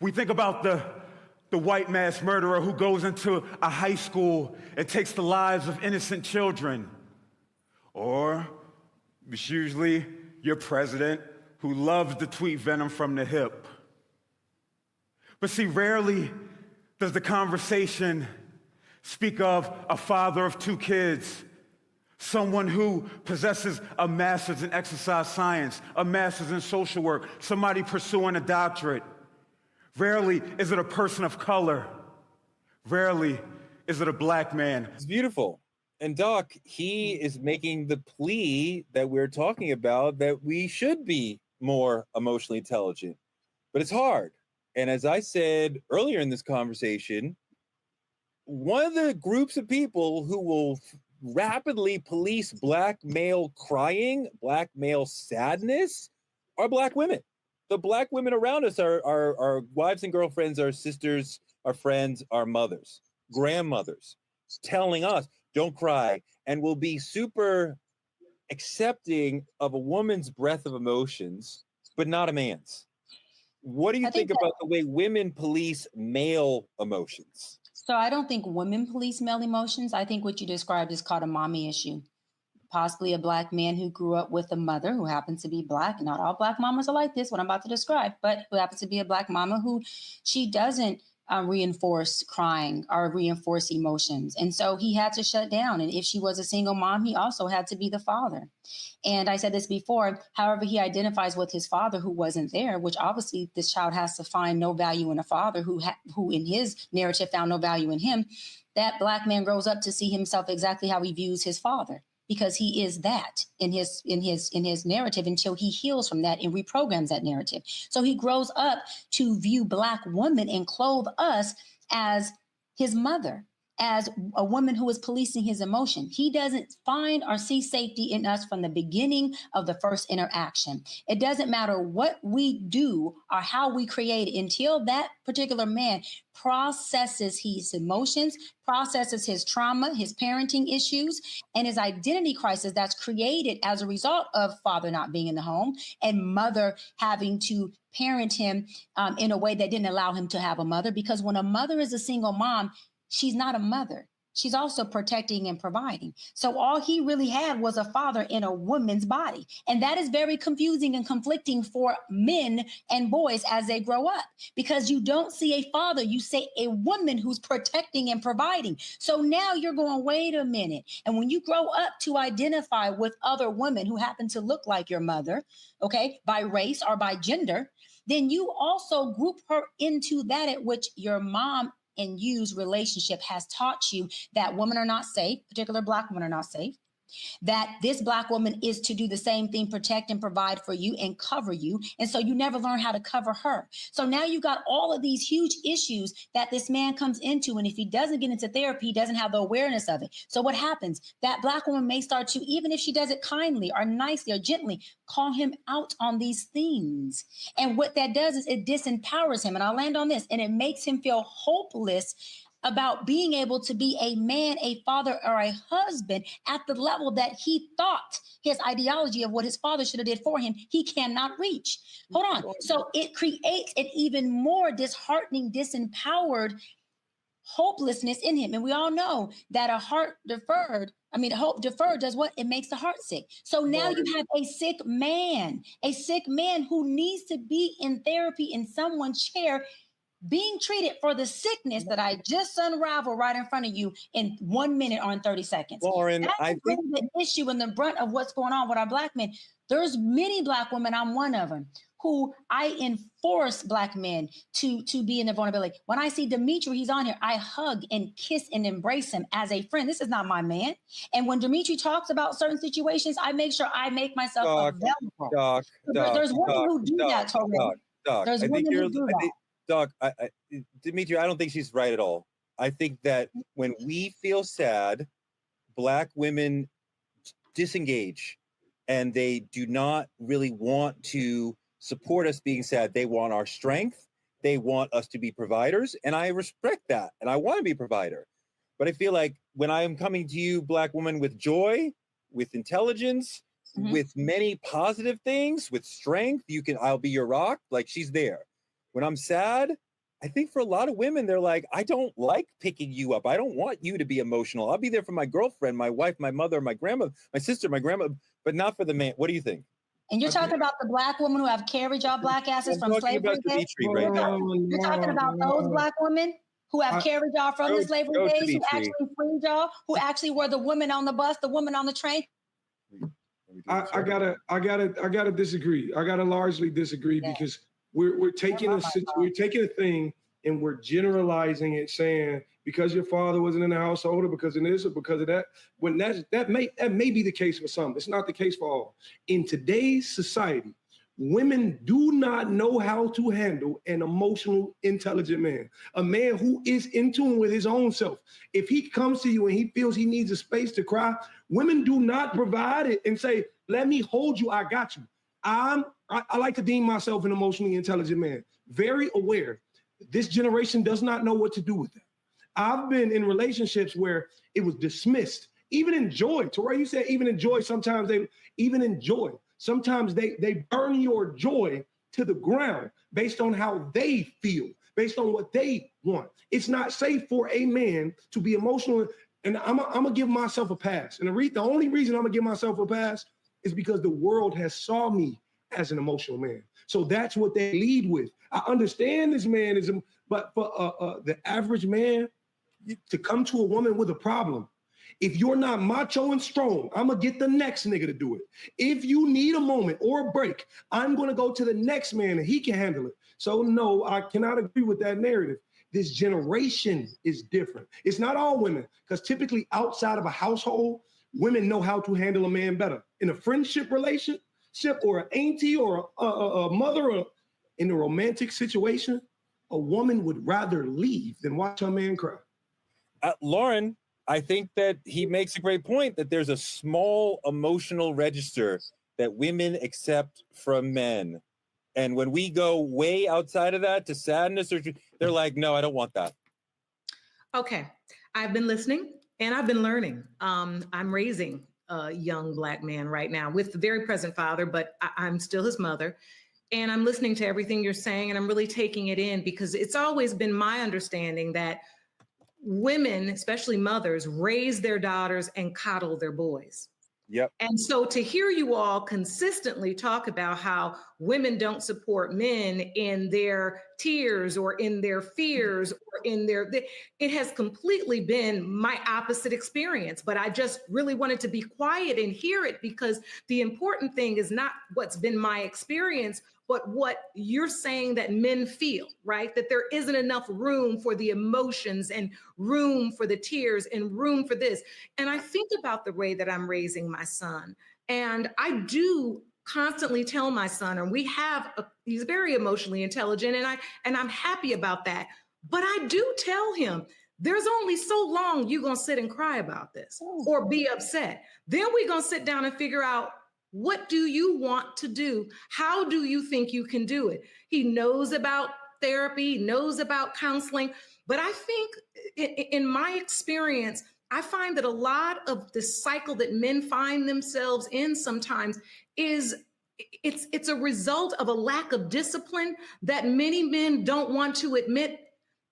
We think about the white mass murderer who goes into a high school and takes the lives of innocent children. Or it's usually your president who loves to tweet venom from the hip. But see, rarely does the conversation speak of a father of 2 kids, someone who possesses a master's in exercise science, a master's in social work, somebody pursuing a doctorate. Rarely is it a person of color. Rarely is it a black man. It's beautiful. And Doc, he is making the plea that we're talking about, that we should be more emotionally intelligent. But it's hard. And as I said earlier in this conversation, one of the groups of people who will rapidly police black male crying, black male sadness, are black women. The black women around us are our wives and girlfriends, our sisters, our friends, our mothers, grandmothers, telling us, don't cry, and will be super accepting of a woman's breadth of emotions, but not a man's. What do you think about the way women police male emotions? So I don't think women police male emotions. I think what you described is called a mommy issue. Possibly a black man who grew up with a mother who happens to be black. Not all black mamas are like this, what I'm about to describe, but who happens to be a black mama who she doesn't reinforce crying or reinforce emotions. And so he had to shut down. And if she was a single mom, he also had to be the father. And I said this before, however, he identifies with his father who wasn't there, which obviously this child has to find no value in a father who in his narrative found no value in him. That black man grows up to see himself exactly how he views his father, because he is that in his narrative until he heals from that and reprograms that narrative. So he grows up to view black women and clothe us as his mother, as a woman who is policing his emotion. He doesn't find or see safety in us from the beginning of the first interaction. It doesn't matter what we do or how we create it until that particular man processes his emotions, processes his trauma, his parenting issues, and his identity crisis that's created as a result of father not being in the home and mother having to parent him in a way that didn't allow him to have a mother. Because when a mother is a single mom, she's not a mother. She's also protecting and providing. So all he really had was a father in a woman's body. And that is very confusing and conflicting for men and boys as they grow up, because you don't see a father, you see a woman who's protecting and providing. So now you're going, wait a minute. And when you grow up to identify with other women who happen to look like your mother, okay, by race or by gender, then you also group her into that at which your mom and you's relationship has taught you that women are not safe, particular black women are not safe, that this black woman is to do the same thing, protect and provide for you and cover you. And so you never learn how to cover her. So now you got all of these huge issues that this man comes into. And if he doesn't get into therapy, he doesn't have the awareness of it. So what happens? That black woman may start to, even if she does it kindly or nicely or gently, call him out on these things. And what that does is it disempowers him. And I'll land on this. And it makes him feel hopeless about being able to be a man, a father, or a husband at the level that he thought his ideology of what his father should have did for him, he cannot reach. Hold on. So it creates an even more disheartening, disempowered hopelessness in him. And we all know that hope deferred does what? It makes the heart sick. So now you have a sick man who needs to be in therapy in someone's chair, being treated for the sickness that I just unraveled right in front of you in 1 minute or in 30 seconds. Lauren, I think the issue and the brunt of what's going on with our black men. There's many black women, I'm one of them, who I enforce black men to be in the vulnerability. When I see Dimitri, he's on here, I hug and kiss and embrace him as a friend. This is not my man. And when Dimitri talks about certain situations, I make sure I make myself available. There's women who do that, Torrey. There's women who do that. Doc, Dimitri, I don't think she's right at all. I think that when we feel sad, black women disengage and they do not really want to support us being sad. They want our strength. They want us to be providers. And I respect that. And I want to be a provider. But I feel like when I am coming to you, black woman, with joy, with intelligence, with many positive things, with strength, I'll be your rock. Like, she's there. When I'm sad, I think for a lot of women, they're like, I don't like picking you up. I don't want you to be emotional. I'll be there for my girlfriend, my wife, my mother, my grandmother, my sister, my grandma, but not for the man. What do you think? And you're talking about the black women who have carried y'all black asses from slavery days? Dimitri right now. You're talking about those black women? who have carried y'all from the slavery days, who actually freed y'all, who actually were the women on the bus, the women on the train. I gotta disagree. I gotta largely disagree because we're taking a thing and we're generalizing it, saying because your father wasn't in the household, or because of this, or because of that. When that may be the case for some. It's not the case for all. In today's society, women do not know how to handle an emotional, intelligent man, a man who is in tune with his own self. If he comes to you and he feels he needs a space to cry, women do not provide it and say, let me hold you, I got you. I like to deem myself an emotionally intelligent man, very aware. This generation does not know what to do with it. I've been in relationships where it was dismissed, even in joy. Torrey, you said even in joy, sometimes they burn your joy to the ground based on how they feel, based on what they want. It's not safe for a man to be emotional. And I'm gonna give myself a pass. And the only reason I'm gonna give myself a pass is because the world has saw me as an emotional man. So that's what they lead with. I understand this man is, but for the average man to come to a woman with a problem, if you're not macho and strong, I'm gonna get the next nigga to do it. If you need a moment or a break, I'm gonna go to the next man and he can handle it. So no, I cannot agree with that narrative. This generation is different. It's not all women, because typically outside of a household, women know how to handle a man better. In a friendship relationship or an auntie or a mother, or in a romantic situation, a woman would rather leave than watch her man cry. Lauren, I think that he makes a great point that there's a small emotional register that women accept from men. And when we go way outside of that to sadness, they're like, no, I don't want that. Okay. I've been listening and I've been learning. I'm raising a young Black man right now with the very present father, but I'm still his mother. And I'm listening to everything you're saying and I'm really taking it in, because it's always been my understanding that women, especially mothers, raise their daughters and coddle their boys. Yep. And so to hear you all consistently talk about how women don't support men in their tears or in their fears or in it has completely been my opposite experience. But I just really wanted to be quiet and hear it, because the important thing is not what's been my experience, but what you're saying that men feel, right? That there isn't enough room for the emotions and room for the tears and room for this. And I think about the way that I'm raising my son. And I do constantly tell my son, and he's very emotionally intelligent, and I'm happy about that. But I do tell him, there's only so long you're gonna sit and cry about this or be upset. Then we're gonna sit down and figure out, what do you want to do? How do you think you can do it? He knows about therapy, knows about counseling, but I think in my experience, I find that a lot of the cycle that men find themselves in sometimes is it's a result of a lack of discipline that many men don't want to admit,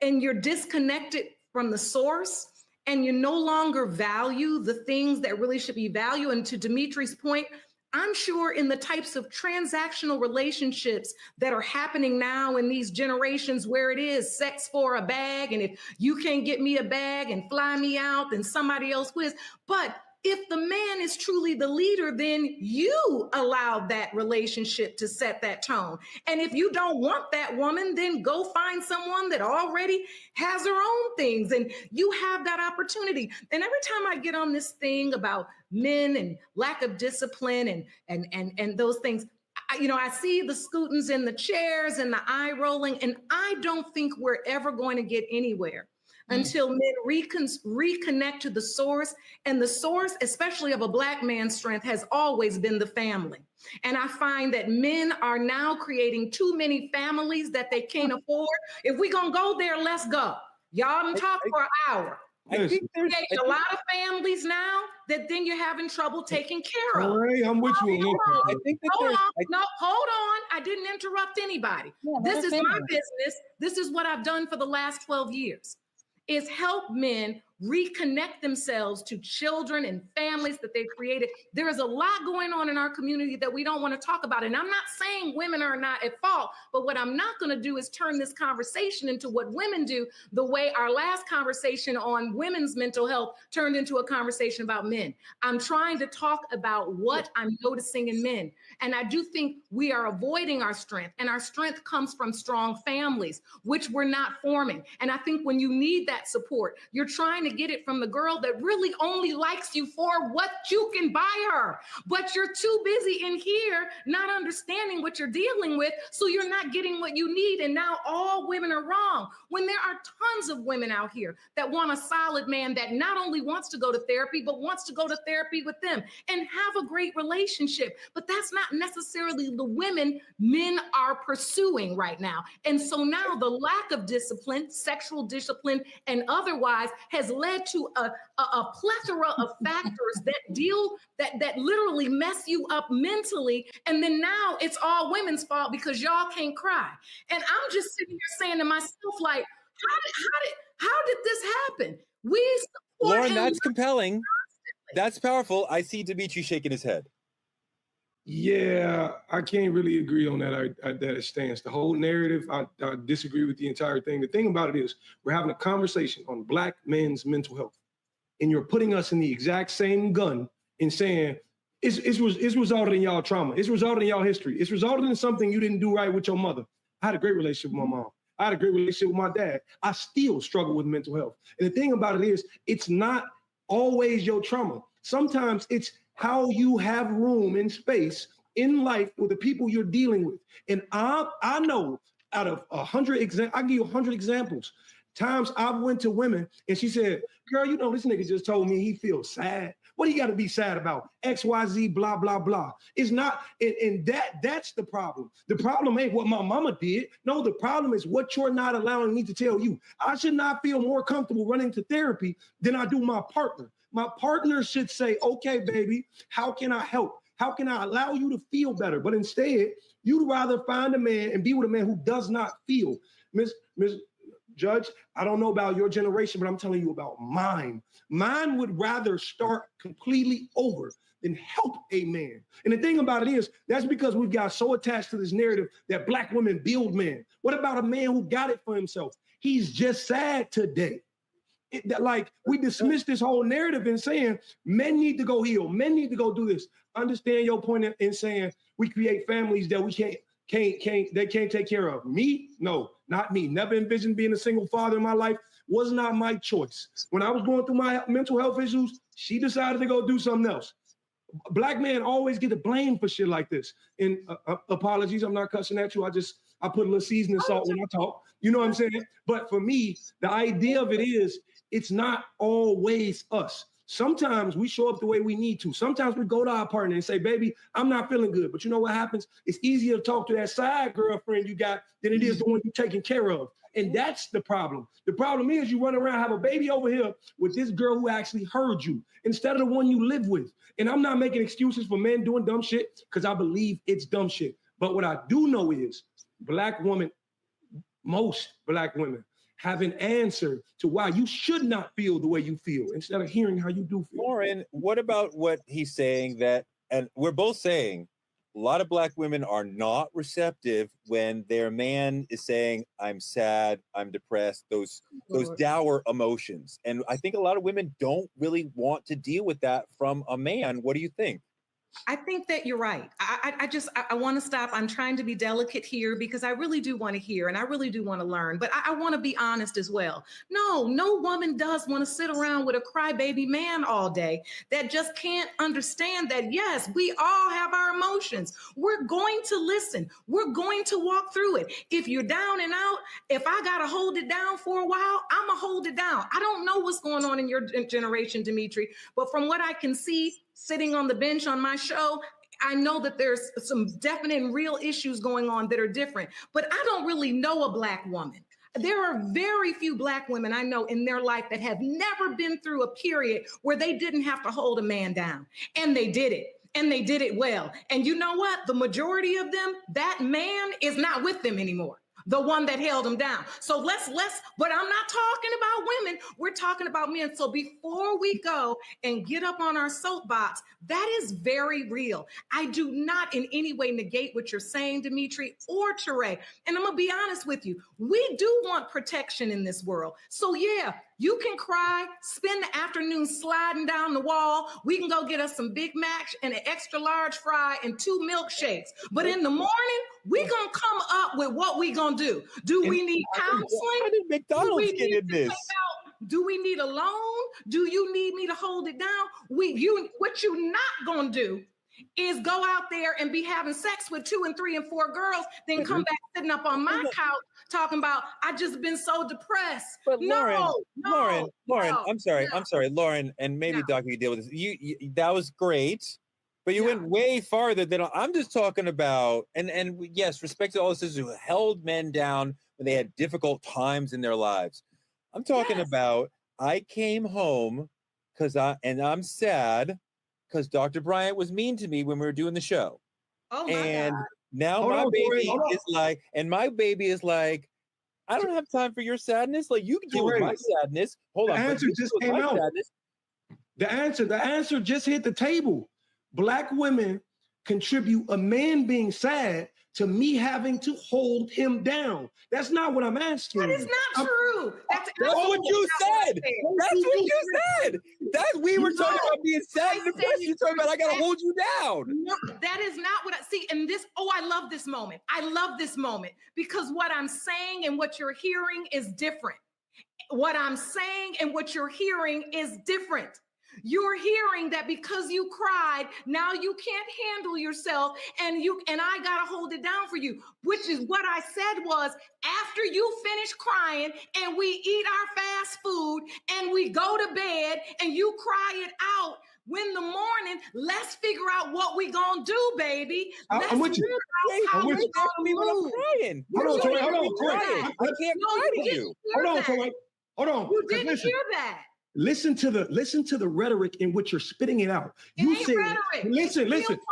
and you're disconnected from the source and you no longer value the things that really should be valued. And to Dimitri's point, I'm sure in the types of transactional relationships that are happening now in these generations, where it is sex for a bag, and if you can't get me a bag and fly me out, then somebody else will. But if the man is truly the leader, then you allow that relationship to set that tone. And if you don't want that woman, then go find someone that already has her own things, and you have that opportunity. And every time I get on this thing about men and lack of discipline and those things, I see the scootings in the chairs and the eye rolling, and I don't think we're ever going to get anywhere until men reconnect to the source. And the source, especially of a Black man's strength, has always been the family. And I find that men are now creating too many families that they can't afford. If we're going to go there, let's go. Y'all can talk for an hour. I think there's a lot of families now that then you're having trouble taking care of. All right, I'm with you. I think that Hold on. I didn't interrupt anybody. This is my business. This is what I've done for the last 12 years, is help men reconnect themselves to children and families that they've created. There is a lot going on in our community that we don't want to talk about. And I'm not saying women are not at fault, but what I'm not going to do is turn this conversation into what women do, the way our last conversation on women's mental health turned into a conversation about men. I'm trying to talk about what I'm noticing in men. And I do think we are avoiding our strength, and our strength comes from strong families, which we're not forming. And I think when you need that support, you're trying to get it from the girl that really only likes you for what you can buy her. But you're too busy in here not understanding what you're dealing with, so you're not getting what you need. And now all women are wrong, when there are tons of women out here that want a solid man that not only wants to go to therapy, but wants to go to therapy with them and have a great relationship. But that's not necessarily the women men are pursuing right now. And so now the lack of discipline, sexual discipline, and otherwise has led to a plethora of factors that literally mess you up mentally. And then now it's all women's fault because y'all can't cry. And I'm just sitting here saying to myself, like, how did this happen? We support Lauren, that's compelling. That's powerful. I see Dimitri shaking his head. Yeah, I can't really agree on that stance. The whole narrative, I disagree with the entire thing. The thing about it is we're having a conversation on Black men's mental health, and you're putting us in the exact same gun and saying it's resulted in y'all trauma. It's resulted in y'all history. It's resulted in something you didn't do right with your mother. I had a great relationship with my mom. I had a great relationship with my dad. I still struggle with mental health. And the thing about it is, it's not always your trauma. Sometimes it's how you have room and space in life with the people you're dealing with. And I know out of 100 examples, I give you 100 examples. Times I went to women and she said, girl, you know, this nigga just told me he feels sad. What do you got to be sad about? X, Y, Z, blah, blah, blah. It's not, and that's the problem. The problem ain't what my mama did. No, the problem is what you're not allowing me to tell you. I should not feel more comfortable running to therapy than I do my partner. My partner should say, okay, baby, how can I help? How can I allow you to feel better? But instead, you'd rather find a man and be with a man who does not feel. Miss Judge, I don't know about your generation, but I'm telling you about mine. Mine would rather start completely over than help a man. And the thing about it is, that's because we've got so attached to this narrative that Black women build men. What about a man who got it for himself? He's just sad today. We dismiss this whole narrative in saying men need to go heal, men need to go do this. Understand your point in saying we create families that we can't take care of. Me? No, not me. Never envisioned being a single father in my life. Was not my choice. When I was going through my mental health issues, she decided to go do something else. Black men always get the blame for shit like this. And apologies, I'm not cussing at you. I put a little seasoning salt when I talk. You know what I'm saying? But for me, the idea of it is, it's not always us. Sometimes we show up the way we need to. Sometimes we go to our partner and say, baby, I'm not feeling good. But you know what happens? It's easier to talk to that side girlfriend you got than it is the one you're taking care of. And that's the problem. The problem is you run around, have a baby over here with this girl who actually heard you instead of the one you live with. And I'm not making excuses for men doing dumb shit because I believe it's dumb shit. But what I do know is most Black women have an answer to why you should not feel the way you feel instead of hearing how you do feel. Lauren, what about what he's saying that, and we're both saying, a lot of Black women are not receptive when their man is saying, I'm sad, I'm depressed, those dour emotions. And I think a lot of women don't really want to deal with that from a man. What do you think? I think that you're right. I want to stop. I'm trying to be delicate here because I really do want to hear and I really do want to learn, but I want to be honest as well. No woman does want to sit around with a crybaby man all day that just can't understand that, yes, we all have our emotions. We're going to listen. We're going to walk through it. If you're down and out, if I got to hold it down for a while, I'm going to hold it down. I don't know what's going on in your generation, Dimitri, but from what I can see, sitting on the bench on my show, I know that there's some definite and real issues going on that are different, but I don't really know a Black woman. There are very few Black women I know in their life that have never been through a period where they didn't have to hold a man down, and they did it. And they did it well. And you know what? The majority of them, that man is not with them anymore. the one that held him down. So but I'm not talking about women. We're talking about men. So before we go and get up on our soapbox, that is very real. I do not in any way negate what you're saying, Dimitri or Teray. And I'm going to be honest with you. We do want protection in this world. So yeah, you can cry, spend the afternoon sliding down the wall. We can go get us some Big Macs and an extra large fry and 2 milkshakes. But in the morning, we gonna come up with what we gonna do. Do we need counseling? How did McDonald's get in this? Do we need a loan? Do you need me to hold it down? What you not gonna do is go out there and be having sex with 2 and 3 and 4 girls, then come back sitting up on my couch talking about I just been so depressed. But Lauren, no, I'm sorry, Lauren, and maybe Doc, you deal with this. You that was great, but you went way farther than I'm just talking about. And yes, respect to all the sisters who held men down when they had difficult times in their lives. I'm talking about I came home I'm sad because Dr. Bryant was mean to me when we were doing the show. Oh my God. Now my baby is like, I don't have time for your sadness. Like you can deal with my sadness. Hold on. The answer just came out. The answer just hit the table. Black women contribute a man being sad to me having to hold him down. That's not what I'm asking. That is not true. That's what you said. That's what you said. We were talking about being sad and depressed. You're talking about I gotta hold you down. No, that is not what I see. And I love this moment. I love this moment because what I'm saying and what you're hearing is different. What I'm saying and what you're hearing is different. You're hearing that because you cried, now you can't handle yourself and I gotta hold it down for you, which is what I said was after you finish crying and we eat our fast food and we go to bed and you cry it out, when the morning, let's figure out what we gonna do, baby. I'm with you. I'm crying. Hold on, Troy. I can't cry to you. Hold on, Troy. Hold on. You didn't hear that. Listen to the rhetoric in which you're spitting it out. You said, listen.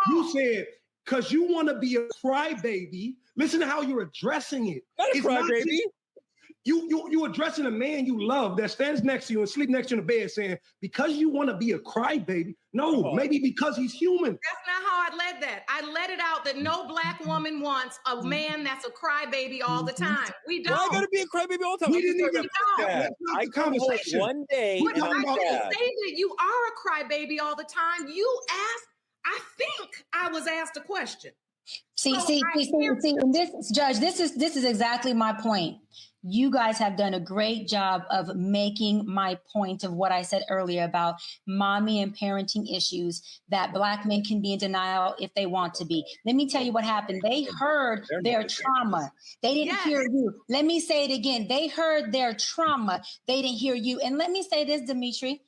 You said, because you want to be a crybaby. Listen to how you're addressing it. Not a crybaby. You addressing a man you love that stands next to you and sleep next to you in the bed saying, because you want to be a crybaby. No, maybe because he's human. That's not how I led that. I let it out that no Black woman wants a man that's a crybaby all the time. We don't. Why gotta be a crybaby all the time? We didn't even I come home one day. I didn't say that you are a crybaby all the time. You asked, I think I was asked a question. See, and this, Judge, this is exactly my point. You guys have done a great job of making my point of what I said earlier about mommy and parenting issues, that Black men can be in denial if they want to be. Let me tell you what happened. They heard their trauma. They didn't hear you. Let me say it again. They heard their trauma. They didn't hear you. And let me say this, Dimitri.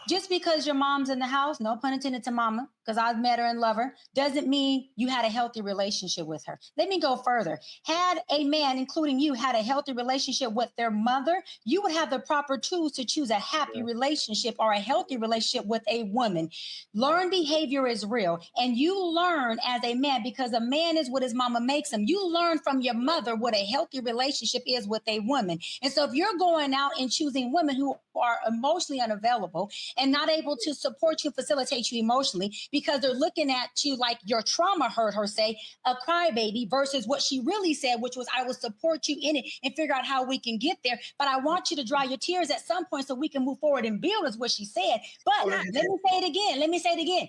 Just because your mom's in the house, no pun intended to mama, because I've met her and love her, doesn't mean you had a healthy relationship with her. Let me go further. Had a man, including you, had a healthy relationship with their mother, you would have the proper tools to choose a happy relationship or a healthy relationship with a woman. Learned behavior is real. And you learn as a man, because a man is what his mama makes him. You learn from your mother what a healthy relationship is with a woman. And so if you're going out and choosing women who are emotionally unavailable and not able to support you, facilitate you emotionally, because they're looking at you like your trauma hurt her, say, a crybaby, versus what she really said, which was, I will support you in it and figure out how we can get there. But I want you to dry your tears at some point so we can move forward and build, is what she said. But let me say it again.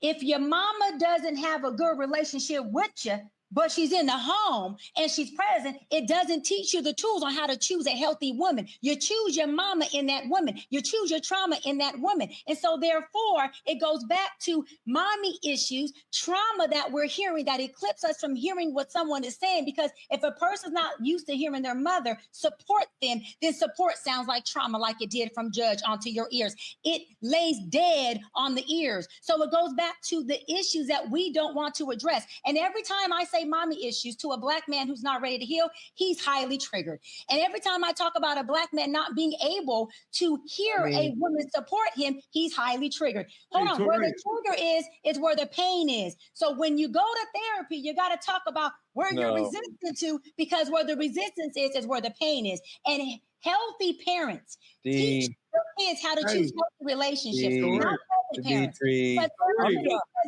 If your mama doesn't have a good relationship with you, but she's in the home and she's present, it doesn't teach you the tools on how to choose a healthy woman. You choose your mama in that woman. You choose your trauma in that woman. And so therefore, it goes back to mommy issues, trauma that we're hearing that eclipse us from hearing what someone is saying. Because if a person's not used to hearing their mother support them, then support sounds like trauma, like it did from Judge onto your ears. It lays dead on the ears. So it goes back to the issues that we don't want to address. And every time I say say mommy issues to a black man who's not ready to heal, he's highly triggered. And every time I talk about a black man not being able to hear a woman support him, he's highly triggered. Hold on, where the trigger is where the pain is. So when you go to therapy, you got to talk about where you're resistant to, because where the resistance is where the pain is. And healthy parents teach their kids how to choose healthy relationships. Not healthy parents.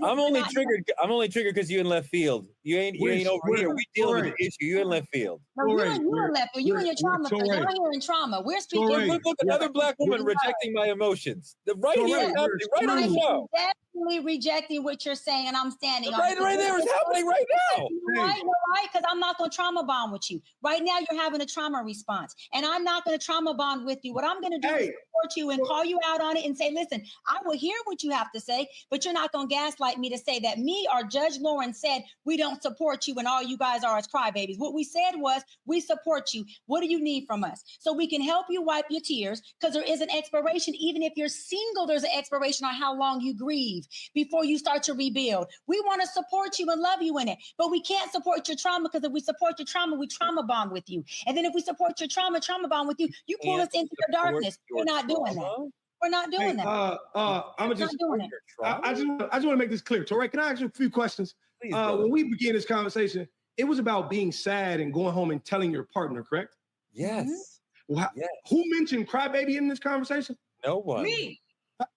I'm only triggered because you in left field. You ain't over here. We dealing with the issue. You in left field. No, you in left field. You in your trauma field. Y'all here in trauma. We're speaking. Look, another black woman rejecting my emotions. Right here is happening. Right on the show. Definitely rejecting what you're saying, and I'm standing on it. Right there is happening right now. Right, because I'm not going to trauma bond with you. Right now, you're having a trauma response, and I'm not going to trauma bond with you. What I'm going to do is support you and call you out on it and say, listen, I will hear what you have to say, but you're not going to gaslight me to say that me or Judge Lauren said we don't support you and all you guys are is crybabies. What we said was we support you. What do you need from us? So we can help you wipe your tears, because there is an expiration. Even if you're single, there's an expiration on how long you grieve before you start to rebuild. We want to support you and love you in it, but we can't support your trauma, because if we support your trauma, we trauma bond with you. And then if we support your trauma bond with you, you pull us into your darkness. We're not doing that. We're not doing that. I'm just doing it. I just want to make this clear. Torre, can I ask you a few questions? Please, when we began this conversation, it was about being sad and going home and telling your partner, correct? Yes. Well, who mentioned crybaby in this conversation? No one. Me.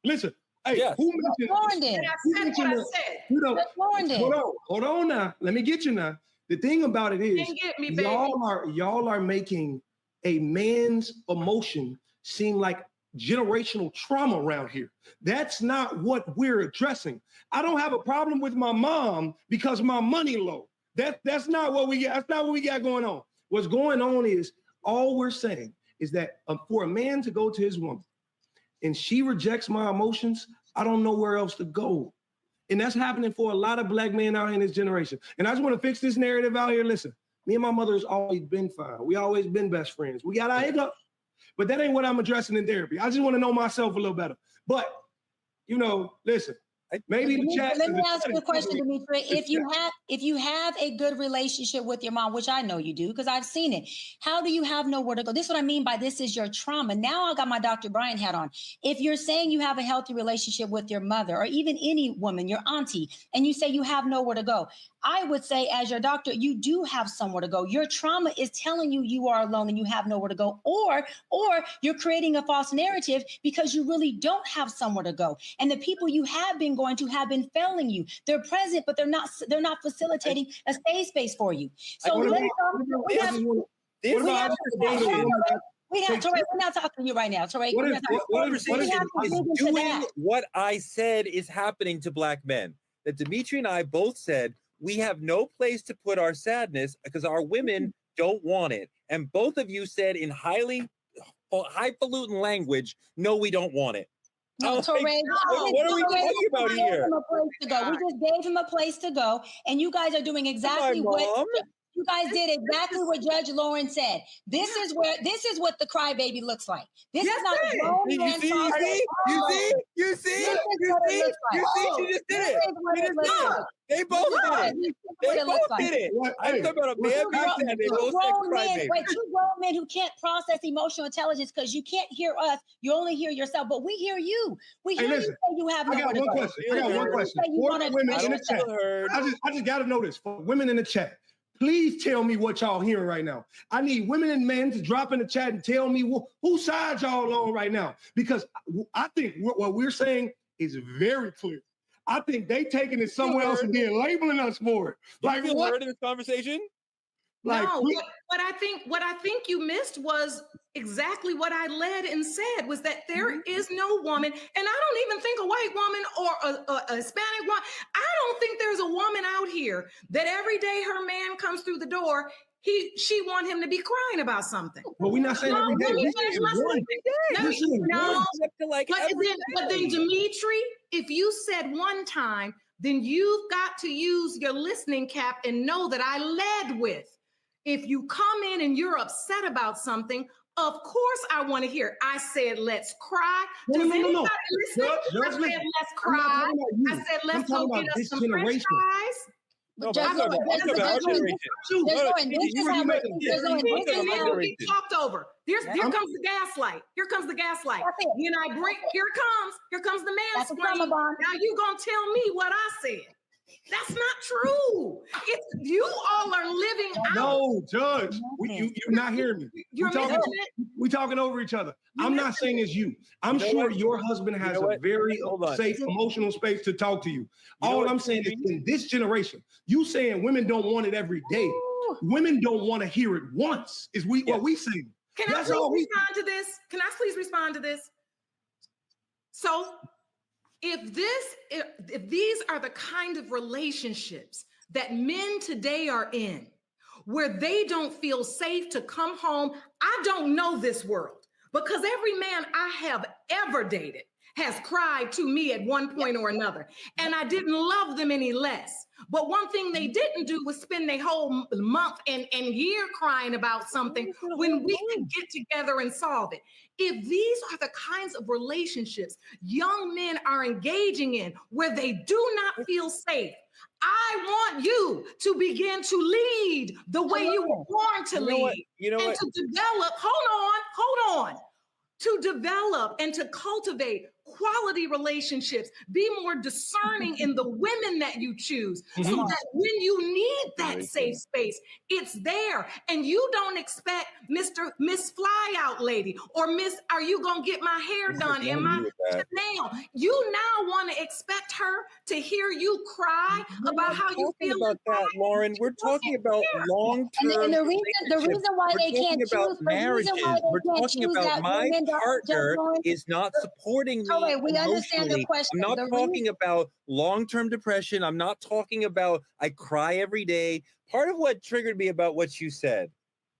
Listen. Hey, who mentioned? Lauren did. I said what I said. Lauren did. Hold on now. Let me get you now. The thing about it is, get me, baby. y'all are making a man's emotion seem like generational trauma around here. That's not what we're addressing. I don't have a problem with my mom because my money low. That's not what we got. That's not what we got going on. What's going on is, all we're saying is that for a man to go to his woman and she rejects my emotions, I don't know where else to go. And that's happening for a lot of black men out here in this generation. And I just want to fix this narrative out here. Listen, me and my mother has always been fine. We always been best friends. We got our hiccups, but that ain't what I'm addressing in therapy. I just want to know myself a little better. But, listen, maybe the chat. Let me ask you a question, Dimitri. If you have a good relationship with your mom, which I know you do because I've seen it, how do you have nowhere to go? This is what I mean by this is your trauma. Now I got my Dr. Brian hat on. If you're saying you have a healthy relationship with your mother or even any woman, your auntie, and you say you have nowhere to go, I would say as your doctor, you do have somewhere to go. Your trauma is telling you you are alone and you have nowhere to go, or you're creating a false narrative because you really don't have somewhere to go. And the people you have been going to have been failing you. They're present, but they're not facilitating a safe space for you. So we're not talking to you right now. Torre, what I said is happening to black men. That Dimitri and I both said we have no place to put our sadness because our women don't want it. And both of you said in highfalutin language, no, we don't want it. No, Torre, what are we talking about here? We just gave him a place to go, and you guys are doing exactly what you guys did. Exactly what Judge Lauren said. This is what the crybaby looks like. This is not a grown man. You see? She just did it. They both did it. I'm talking about a man being sad. They both said crybaby. Wait, two grown men who can't process emotional intelligence because you can't hear us. You only hear yourself, but we hear you. We hear you say you have nowhere to go. I got one question. For the women in the chat, I just got to know this. For women in the chat, please tell me what y'all hearing right now. I need women and men to drop in the chat and tell me whose side y'all on right now. Because I think what we're saying is very clear. I think they taking it somewhere else and then labeling us for it. Like, you feel heard in this conversation? Like, no, what I think you missed was exactly what I led and said was that there is no woman, and I don't even think a white woman or a Hispanic woman. I don't think there's a woman out here that every day her man comes through the door, she want him to be crying about something. Well, we're not saying every day. But then Dimitri, if you said one time, then you've got to use your listening cap and know that I led with. If you come in and you're upset about something, of course I want to hear. I said, let's cry. Does anybody listen? I said, let's cry. I said, let's go get us some French fries. No, but Judge I'm talking about Lauren, our Judge Lauren, generation. Judge No, Lauren, this is how we're Judge Lauren, I'm this talking is about my how And generation. then you get talked over. Here comes the gaslight. Here comes the gaslight. That's it. Then I bring, here comes the That's a trauma mansplaining. bond. Now you gonna tell me what I said. That's not true. It's you all are living out. No, Judge, you're not hearing me. You're missing it. We talking over each other. You're I'm not missing saying it's you. I'm You know sure what? your husband has know a what? very Hold on. safe emotional space to talk to you. You know All what? I'm saying is in this generation, you saying women don't want it every day. Women don't want to hear it once, is what we say. Can I That's please all we respond to this? Can I please respond to this? So if these are the kind of relationships that men today are in, where they don't feel safe to come home, I don't know this world, because every man I have ever dated has cried to me at one point or another, and I didn't love them any less. But one thing they didn't do was spend their whole month and year crying about something when we could get together and solve it. If these are the kinds of relationships young men are engaging in where they do not feel safe, I want you to begin to lead the way you were born to lead. You know and what? to develop, hold on, to develop and to cultivate quality relationships. Be more discerning in the women that you choose, so that when you need that safe space, it's there. And you don't expect Miss Flyout Lady or Miss, are you gonna get my hair done and my nail? You now want to expect her to hear you cry about how you feel about that, Lauren. We're talking about long-term. And the reason why they can't choose, marriages. We're talking about my partner is not supporting me. We understand the emotionally. question. I'm not talking about long-term depression. I'm not talking about I cry every day. Part of what triggered me about what you said,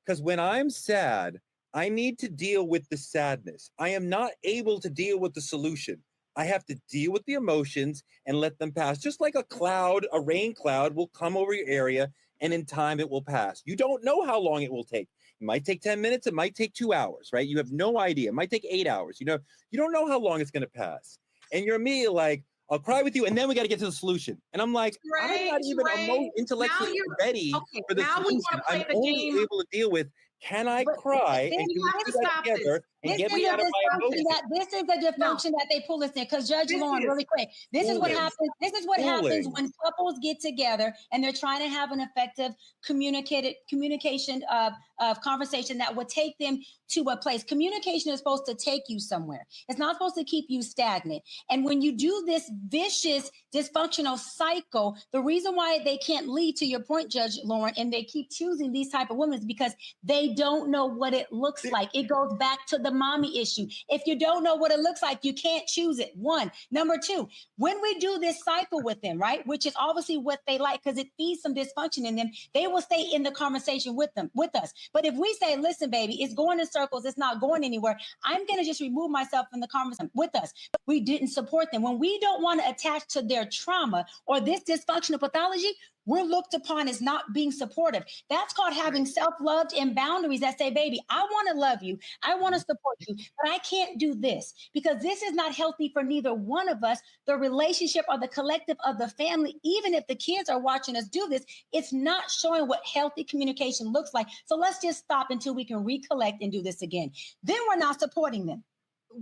because when I'm sad, I need to deal with the sadness. I am not able to deal with the solution. I have to deal with the emotions and let them pass. Just like a rain cloud will come over your area, and in time it will pass. You don't know how long it will take. It might take 10 minutes. It might take 2 hours, right? You have no idea. It might take 8 hours. You don't know how long it's going to pass. And you're immediately like, I'll cry with you, and then we got to get to the solution. And I'm like, I'm not even intellectually ready for the solution. I'm only able to deal with, can I cry and do that together and get me out of my emotions? This is the dysfunction that they pull us in. Because Judge Lauren, really quick, this is what happens. This is what happens when couples get together and they're trying to have an effective communication of conversation that would take them to a place. Communication is supposed to take you somewhere. It's not supposed to keep you stagnant. And when you do this vicious, dysfunctional cycle, the reason why they can't lead, to your point, Judge Lauren, and they keep choosing these type of women is because they don't know what it looks like. It goes back to the mommy issue. If you don't know what it looks like, you can't choose it. One. Number two, when we do this cycle with them, right, which is obviously what they like because it feeds some dysfunction in them, they will stay in the conversation with us. But if we say, listen, baby, it's going in circles, it's not going anywhere, I'm going to just remove myself from the conversation with us. We didn't support them. When we don't want to attach to their trauma or this dysfunctional pathology, we're looked upon as not being supportive. That's called having self-love and boundaries that say, baby, I want to love you. I want to support you, but I can't do this because this is not healthy for neither one of us, the relationship or the collective of the family. Even if the kids are watching us do this, it's not showing what healthy communication looks like. So let's just stop until we can recollect and do this again. Then we're not supporting them.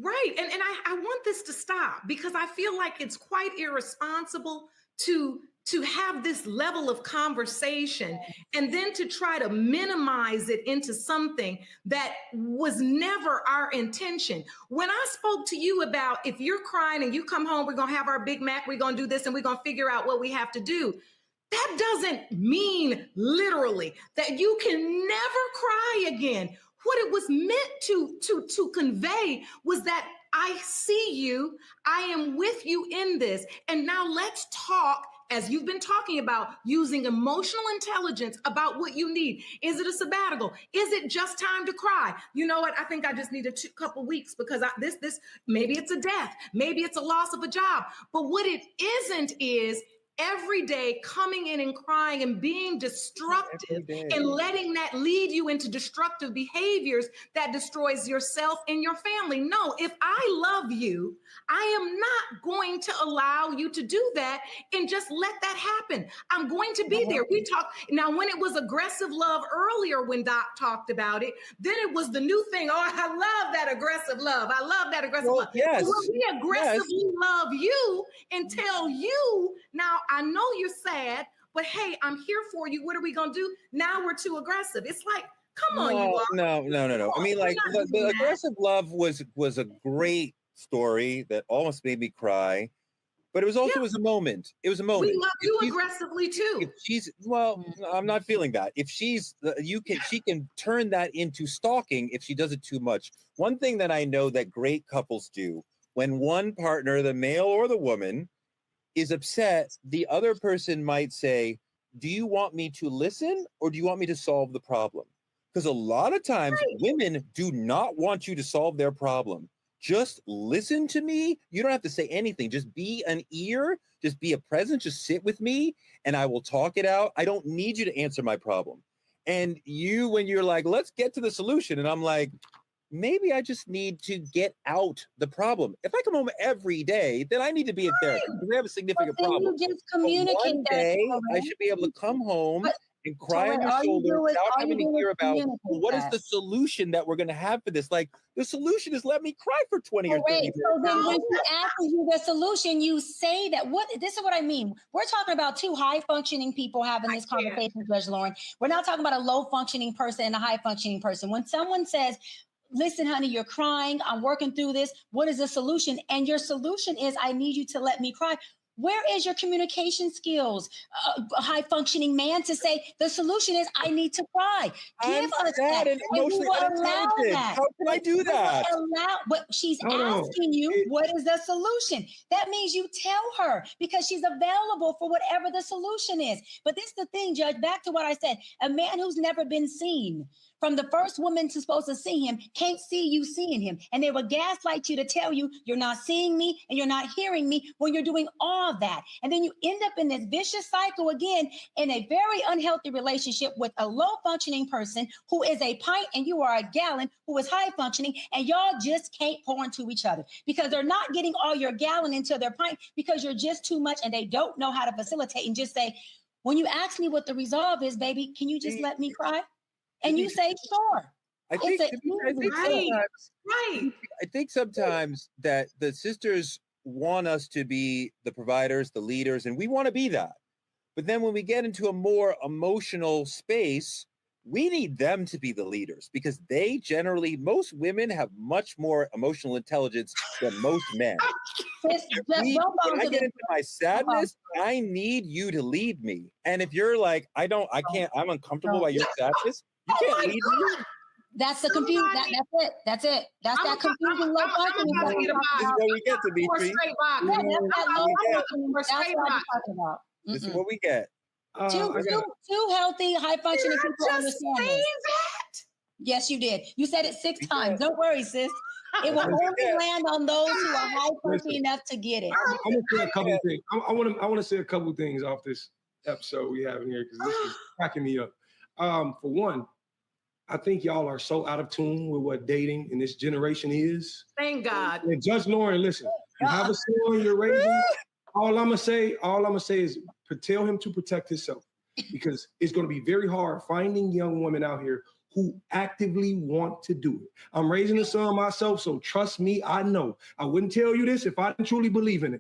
Right. And I want this to stop because I feel like it's quite irresponsible to have this level of conversation and then to try to minimize it into something that was never our intention. When I spoke to you about if you're crying and you come home, we're going to have our Big Mac, we're going to do this, and we're going to figure out what we have to do. That doesn't mean literally that you can never cry again. What it was meant to convey was that I see you, I am with you in this, and now let's talk, as you've been talking about, using emotional intelligence about what you need. Is it a sabbatical? Is it just time to cry? You know what? I think I just need a couple weeks because this maybe it's a death, maybe it's a loss of a job. But what it isn't is every day coming in and crying and being destructive and letting that lead you into destructive behaviors that destroys yourself and your family. No, if I love you, I am not going to allow you to do that and just let that happen. I'm going to be there. We talked now when it was aggressive love earlier, when Doc talked about it, then it was the new thing. Oh, I love that aggressive love. I love that aggressive love. Yes. So when we aggressively love you and tell you, now I know you're sad, but hey, I'm here for you. What are we going to do? Now we're too aggressive. It's like, come on, you all. No. I mean, like the aggressive love was a great story that almost made me cry, but it was also was a moment. It was a moment. We love you aggressively too. If she's I'm not feeling that. If she's she can turn that into stalking if she does it too much. One thing that I know that great couples do, when one partner, the male or the woman, is upset, the other person might say, do you want me to listen or do you want me to solve the problem? Because a lot of times women do not want you to solve their problem. Just listen to me. You don't have to say anything. Just be an ear. Just be a presence. Just sit with me and I will talk it out. I don't need you to answer my problem. And you, when you're like, let's get to the solution. And I'm like, maybe I just need to get out the problem. If I come home every day, then I need to be in therapy because we have a significant problem. You just communicate one day, I should be able to come home and cry on your shoulder without having to hear about what is the solution that we're going to have for this. Like, the solution is let me cry for 20 or 30 minutes. So then when she asks you the solution, you say that. This is what I mean. We're talking about two high-functioning people having this conversation, Judge Lauren. We're not talking about a low-functioning person and a high-functioning person. When someone says, listen, honey, you're crying. I'm working through this. What is the solution? And your solution is, I need you to let me cry. Where is your communication skills, a high-functioning man, to say the solution is I need to cry? Give us that. And emotionally unintelligent. How can I do that? But she's asking you, what is the solution? That means you tell her because she's available for whatever the solution is. But this is the thing, Judge, back to what I said, a man who's never been seen, from the first woman who's supposed to see him, can't see you seeing him. And they will gaslight you to tell you you're not seeing me and you're not hearing me when you're doing all that. And then you end up in this vicious cycle again in a very unhealthy relationship with a low functioning person who is a pint and you are a gallon who is high functioning, and y'all just can't pour into each other because they're not getting all your gallon into their pint because you're just too much and they don't know how to facilitate and just say, when you ask me what the resolve is, baby, can you just let me cry? And you say, sure. I think sometimes that the sisters want us to be the providers, the leaders, and we want to be that. But then when we get into a more emotional space, we need them to be the leaders because they generally, most women have much more emotional intelligence than most men. When I get into my sadness, I need you to lead me. And if you're like, I can't, I'm uncomfortable by your sadness, you can't lead me. That's the confusion. That's it. That's that confusing low functioning. This is what we get, Dimitri. This is what we get. Two healthy, high functioning people understand this. Yes, you did. You said it 6 times. Don't worry, sis. It will only land on those who are high functioning enough to get it. I'm gonna say a couple of things. I want to say a couple of things off this episode we have in here because this is cracking me up. For one, I think y'all are so out of tune with what dating in this generation is. Thank God. And Judge Lauren, listen, you have a son you're raising. All I'm gonna say is tell him to protect himself because it's gonna be very hard finding young women out here who actively want to do it. I'm raising a son myself, so trust me, I know. I wouldn't tell you this if I didn't truly believe in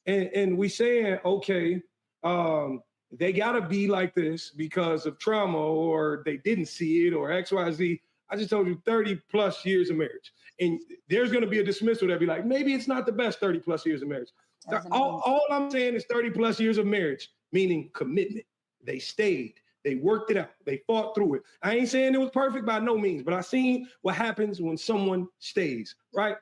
it. And we saying, okay, they gotta be like this because of trauma or they didn't see it or XYZ. I just told you 30 plus years of marriage. And there's gonna be a dismissal that'll be like, maybe it's not the best 30 plus years of marriage. All I'm saying is 30 plus years of marriage, meaning commitment. They stayed, they worked it out, they fought through it. I ain't saying it was perfect by no means, but I seen what happens when someone stays, right?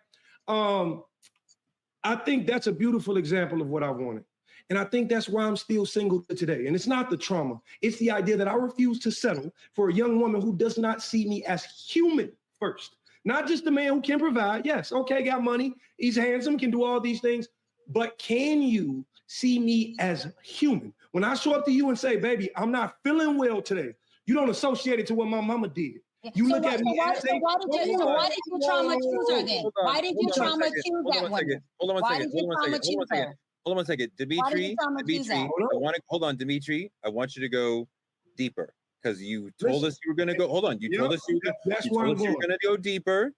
I think that's a beautiful example of what I wanted. And I think that's why I'm still single today. And it's not the trauma. It's the idea that I refuse to settle for a young woman who does not see me as human first. Not just the man who can provide. Yes, okay, got money. He's handsome, can do all these things. But can you see me as human. When I show up to you and say, baby, I'm not feeling well today, you don't associate it to what my mama did. You look at me as a... why did you trauma choose her then? Why did you trauma choose that one? Hold on one Why second. did you trauma choose her? Hold on one second. Dimitri, hold on, Dimitri. I want you to go deeper because you told us you were going to go. Hold on. You told us you were going to go deeper.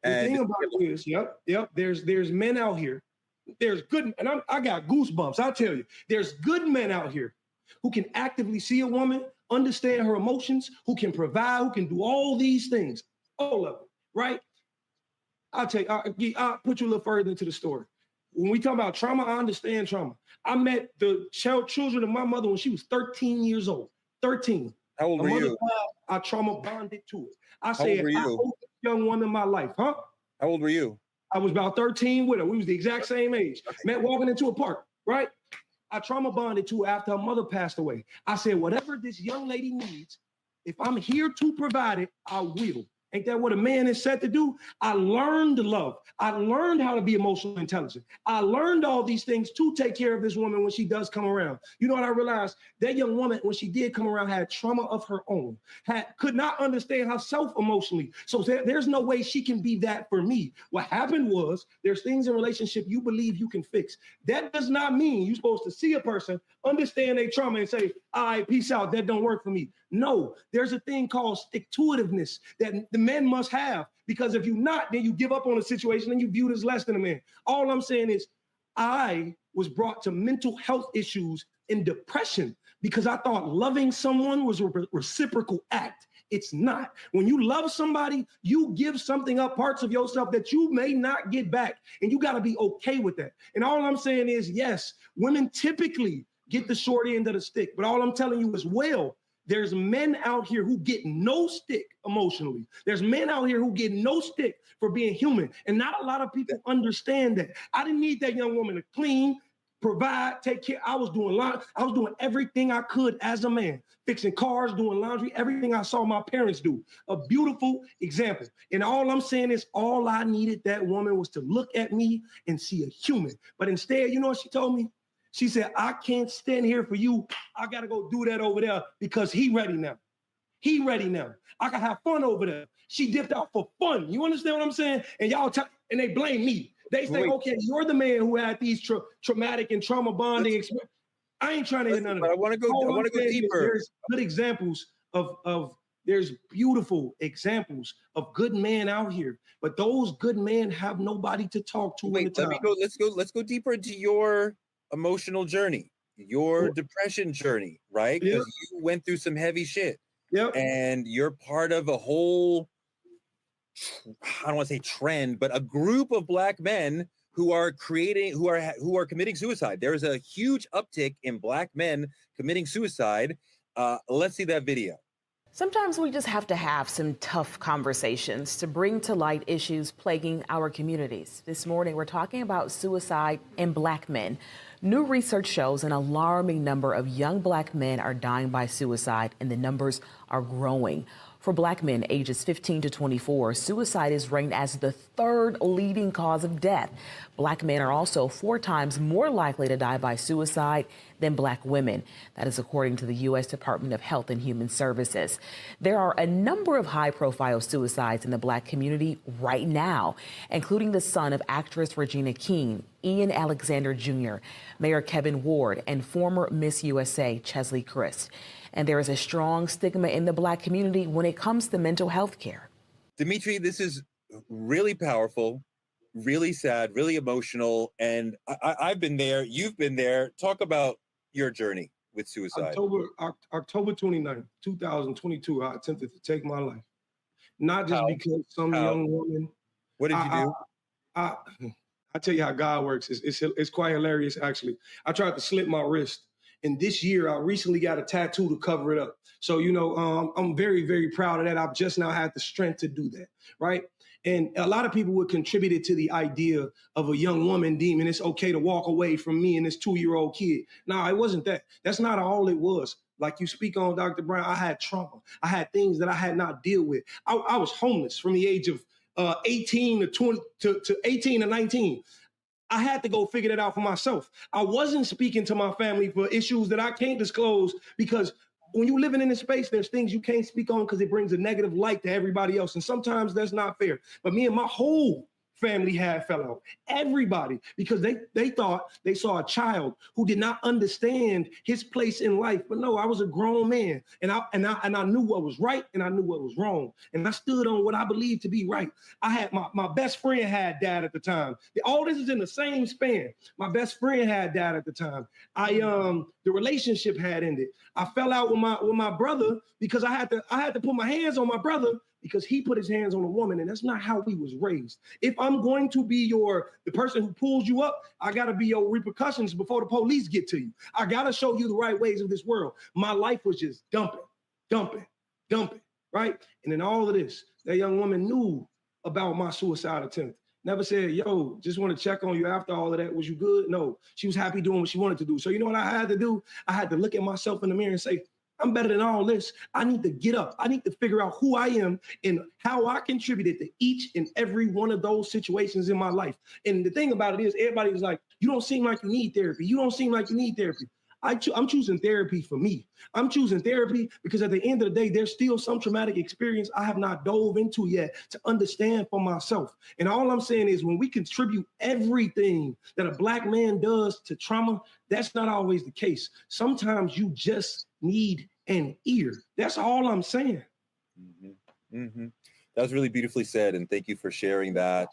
The thing about this, there's men out here. There's good, and I got goosebumps. I tell you, there's good men out here who can actively see a woman, understand her emotions, who can provide, who can do all these things, all of them, right? I'll put you a little further into the story. When we talk about trauma, I understand trauma. I met the children of my mother when she was 13 years old. 13. How old were you? I trauma bonded to it. I said, I owe this young woman my life, huh? How old were you? I was about 13 with her. We was the exact same age. Met walking into a park, right? I trauma bonded to her after her mother passed away. I said, whatever this young lady needs, if I'm here to provide it, I will. Ain't that what a man is set to do? I learned to love. I learned how to be emotionally intelligent. I learned all these things to take care of this woman when she does come around. You know what I realized? That young woman, when she did come around, had trauma of her own, could not understand herself emotionally. So there's no way she can be that for me. What happened was there's things in relationship you believe you can fix. That does not mean you're supposed to see a person, understand their trauma and say, all right, peace out, that don't work for me. No, there's a thing called stick-to-itiveness that the men must have, because if you're not, then you give up on a situation and you view it as less than a man. All I'm saying is I was brought to mental health issues and depression because I thought loving someone was a reciprocal act. It's not. When you love somebody, you give something up, parts of yourself that you may not get back, and you got to be okay with that. And all I'm saying is, yes, women typically get the short end of the stick, but all I'm telling you is, well, there's men out here who get no stick emotionally. There's men out here who get no stick for being human. And not a lot of people understand that. I didn't need that young woman to clean, provide, take care. I was doing everything I could as a man, fixing cars, doing laundry, everything I saw my parents do. A beautiful example. And all I'm saying is all I needed that woman was to look at me and see a human. But instead, you know what she told me? She said, I can't stand here for you. I got to go do that over there because he ready now. He ready now. I can have fun over there. She dipped out for fun. You understand what I'm saying? And y'all and they blame me. They say, okay, you're the man who had these traumatic and trauma bonding experiences. I ain't trying to hear none of that. I want to go deeper. There's good examples there's beautiful examples of good men out here, but those good men have nobody to talk to. Wait, let's go deeper into your emotional journey, your depression journey, right? Because you went through some heavy shit. Yep. And you're part of a whole, I don't want to say trend, but a group of Black men who are committing suicide. There is a huge uptick in Black men committing suicide. Let's see that video. Sometimes we just have to have some tough conversations to bring to light issues plaguing our communities. This morning, we're talking about suicide in Black men. New research shows an alarming number of young Black men are dying by suicide, and the numbers are growing. For Black men ages 15 to 24, suicide is ranked as the third leading cause of death. Black men are also 4 times more likely to die by suicide than Black women. That is according to the U.S. Department of Health and Human Services. There are a number of high-profile suicides in the Black community right now, including the son of actress Regina King, Ian Alexander Jr., Mayor Kevin Ward, and former Miss USA Chesley Christ. And there is a strong stigma in the Black community when it comes to mental health care. Dimitri, this is really powerful, really sad, really emotional. And I've been there. You've been there. Talk about your journey with suicide. October 29th, 2022, I attempted to take my life. Not just because some young woman. What did you do? I tell you how God works. It's quite hilarious, actually. I tried to slit my wrist. And this year, I recently got a tattoo to cover it up. So, I'm very, very proud of that. I've just now had the strength to do that, right? And a lot of people would contribute it to the idea of a young woman deeming it's okay to walk away from me and this 2-year-old kid. No, it wasn't that. That's not all it was. Like you speak on, Dr. Brown, I had trauma. I had things that I had not dealt with. I was homeless from the age of 18 to 19. I had to go figure that out for myself. I wasn't speaking to my family for issues that I can't disclose, because when you're living in this space, there's things you can't speak on because it brings a negative light to everybody else. And sometimes that's not fair. But me and my whole family had fell out. Everybody, because they thought they saw a child who did not understand his place in life. But no, I was a grown man, and I knew what was right and I knew what was wrong, and I stood on what I believed to be right. I had my best friend had died at the time. All this is in the same span. My best friend had died at the time. The relationship had ended. I fell out with my brother because I had to put my hands on my brother because he put his hands on a woman, and that's not how we was raised. If I'm going to be the person who pulls you up, I gotta be your repercussions before the police get to you. I gotta show you the right ways of this world. My life was just dumping, right? And then all of this, that young woman knew about my suicide attempt. Never said, yo, just want to check on you after all of that. Was you good? No, she was happy doing what she wanted to do. So you know what I had to do? I had to look at myself in the mirror and say, I'm better than all this. I need to get up. I need to figure out who I am and how I contributed to each and every one of those situations in my life. And the thing about it is, everybody's like, you don't seem like you need therapy. You don't seem like you need therapy. I'm choosing therapy for me. I'm choosing therapy because at the end of the day, there's still some traumatic experience I have not dove into yet to understand for myself. And all I'm saying is, when we contribute everything that a Black man does to trauma, that's not always the case. Sometimes you just need an ear. That's all I'm saying. Mm-hmm. Mm-hmm. That was really beautifully said, and thank you for sharing that.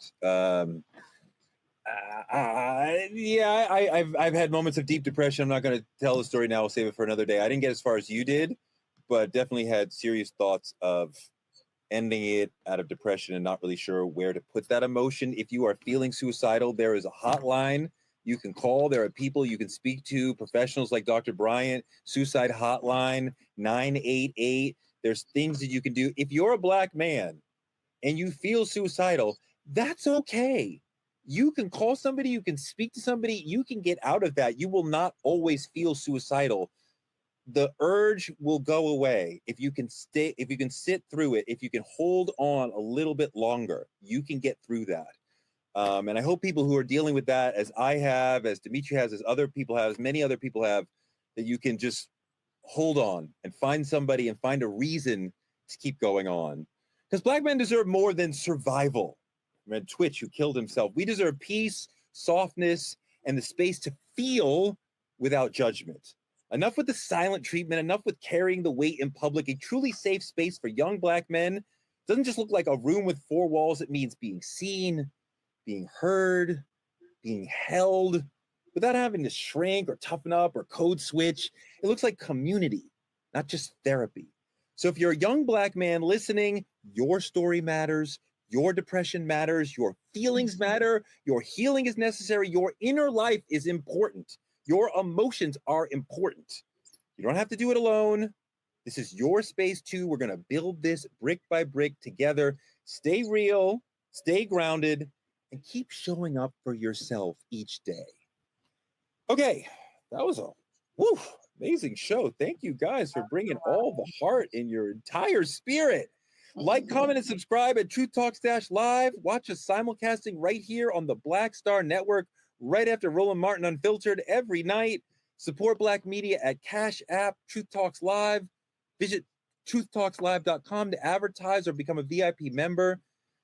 I've had moments of deep depression. I'm not going to tell the story now. I'll save it for another day. I didn't get as far as you did, but definitely had serious thoughts of ending it out of depression and not really sure where to put that emotion. If you are feeling suicidal, there is a hotline you can call. There are people you can speak to, professionals like Dr. Bryant, suicide hotline 988. There's things that you can do. If you're a Black man and you feel suicidal, that's okay. You can call somebody, you can speak to somebody, you can get out of that. You will not always feel suicidal. The urge will go away if you can sit through it, if you can hold on a little bit longer, you can get through that. And I hope people who are dealing with that, as I have, as Dimitri has, as other people have, as many other people have, that you can just hold on and find somebody and find a reason to keep going on. Because Black men deserve more than survival. Man, Twitch, who killed himself. We deserve peace, softness, and the space to feel without judgment. Enough with the silent treatment, enough with carrying the weight in public. A truly safe space for young Black men doesn't just look like a room with four walls. It means being seen, being heard, being held, without having to shrink or toughen up or code switch. It looks like community, not just therapy. So if you're a young Black man listening, your story matters. Your depression matters. Your feelings matter. Your healing is necessary. Your inner life is important. Your emotions are important. You don't have to do it alone. This is your space too. We're going to build this brick by brick together. Stay real, stay grounded, and keep showing up for yourself each day. Okay, that was a amazing show. Thank you guys for bringing all the heart in your entire spirit. Like, comment, and subscribe at Truth Talks-Live. Watch us simulcasting right here on the Black Star Network, right after Roland Martin Unfiltered every night. Support Black media at CashApp, Truth Talks Live. Visit TruthTalksLive.com to advertise or become a VIP member.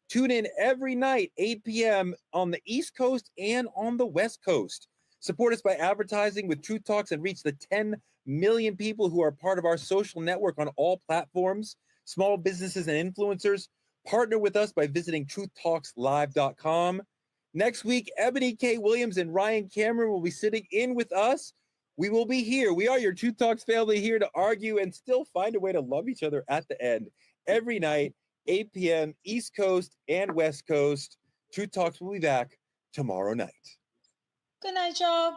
Tune in every night, 8 p.m. on the East Coast and on the West Coast. Support us by advertising with Truth Talks and reach the 10 million people who are part of our social network on all platforms. Small businesses and influencers, partner with us by visiting TruthTalksLive.com. Next week, Ebony K. Williams and Ryan Cameron will be sitting in with us. We will be here. We are your Truth Talks family, here to argue and still find a way to love each other at the end. Every night, 8 p.m. East Coast and West Coast. Truth Talks will be back tomorrow night. Good night, y'all.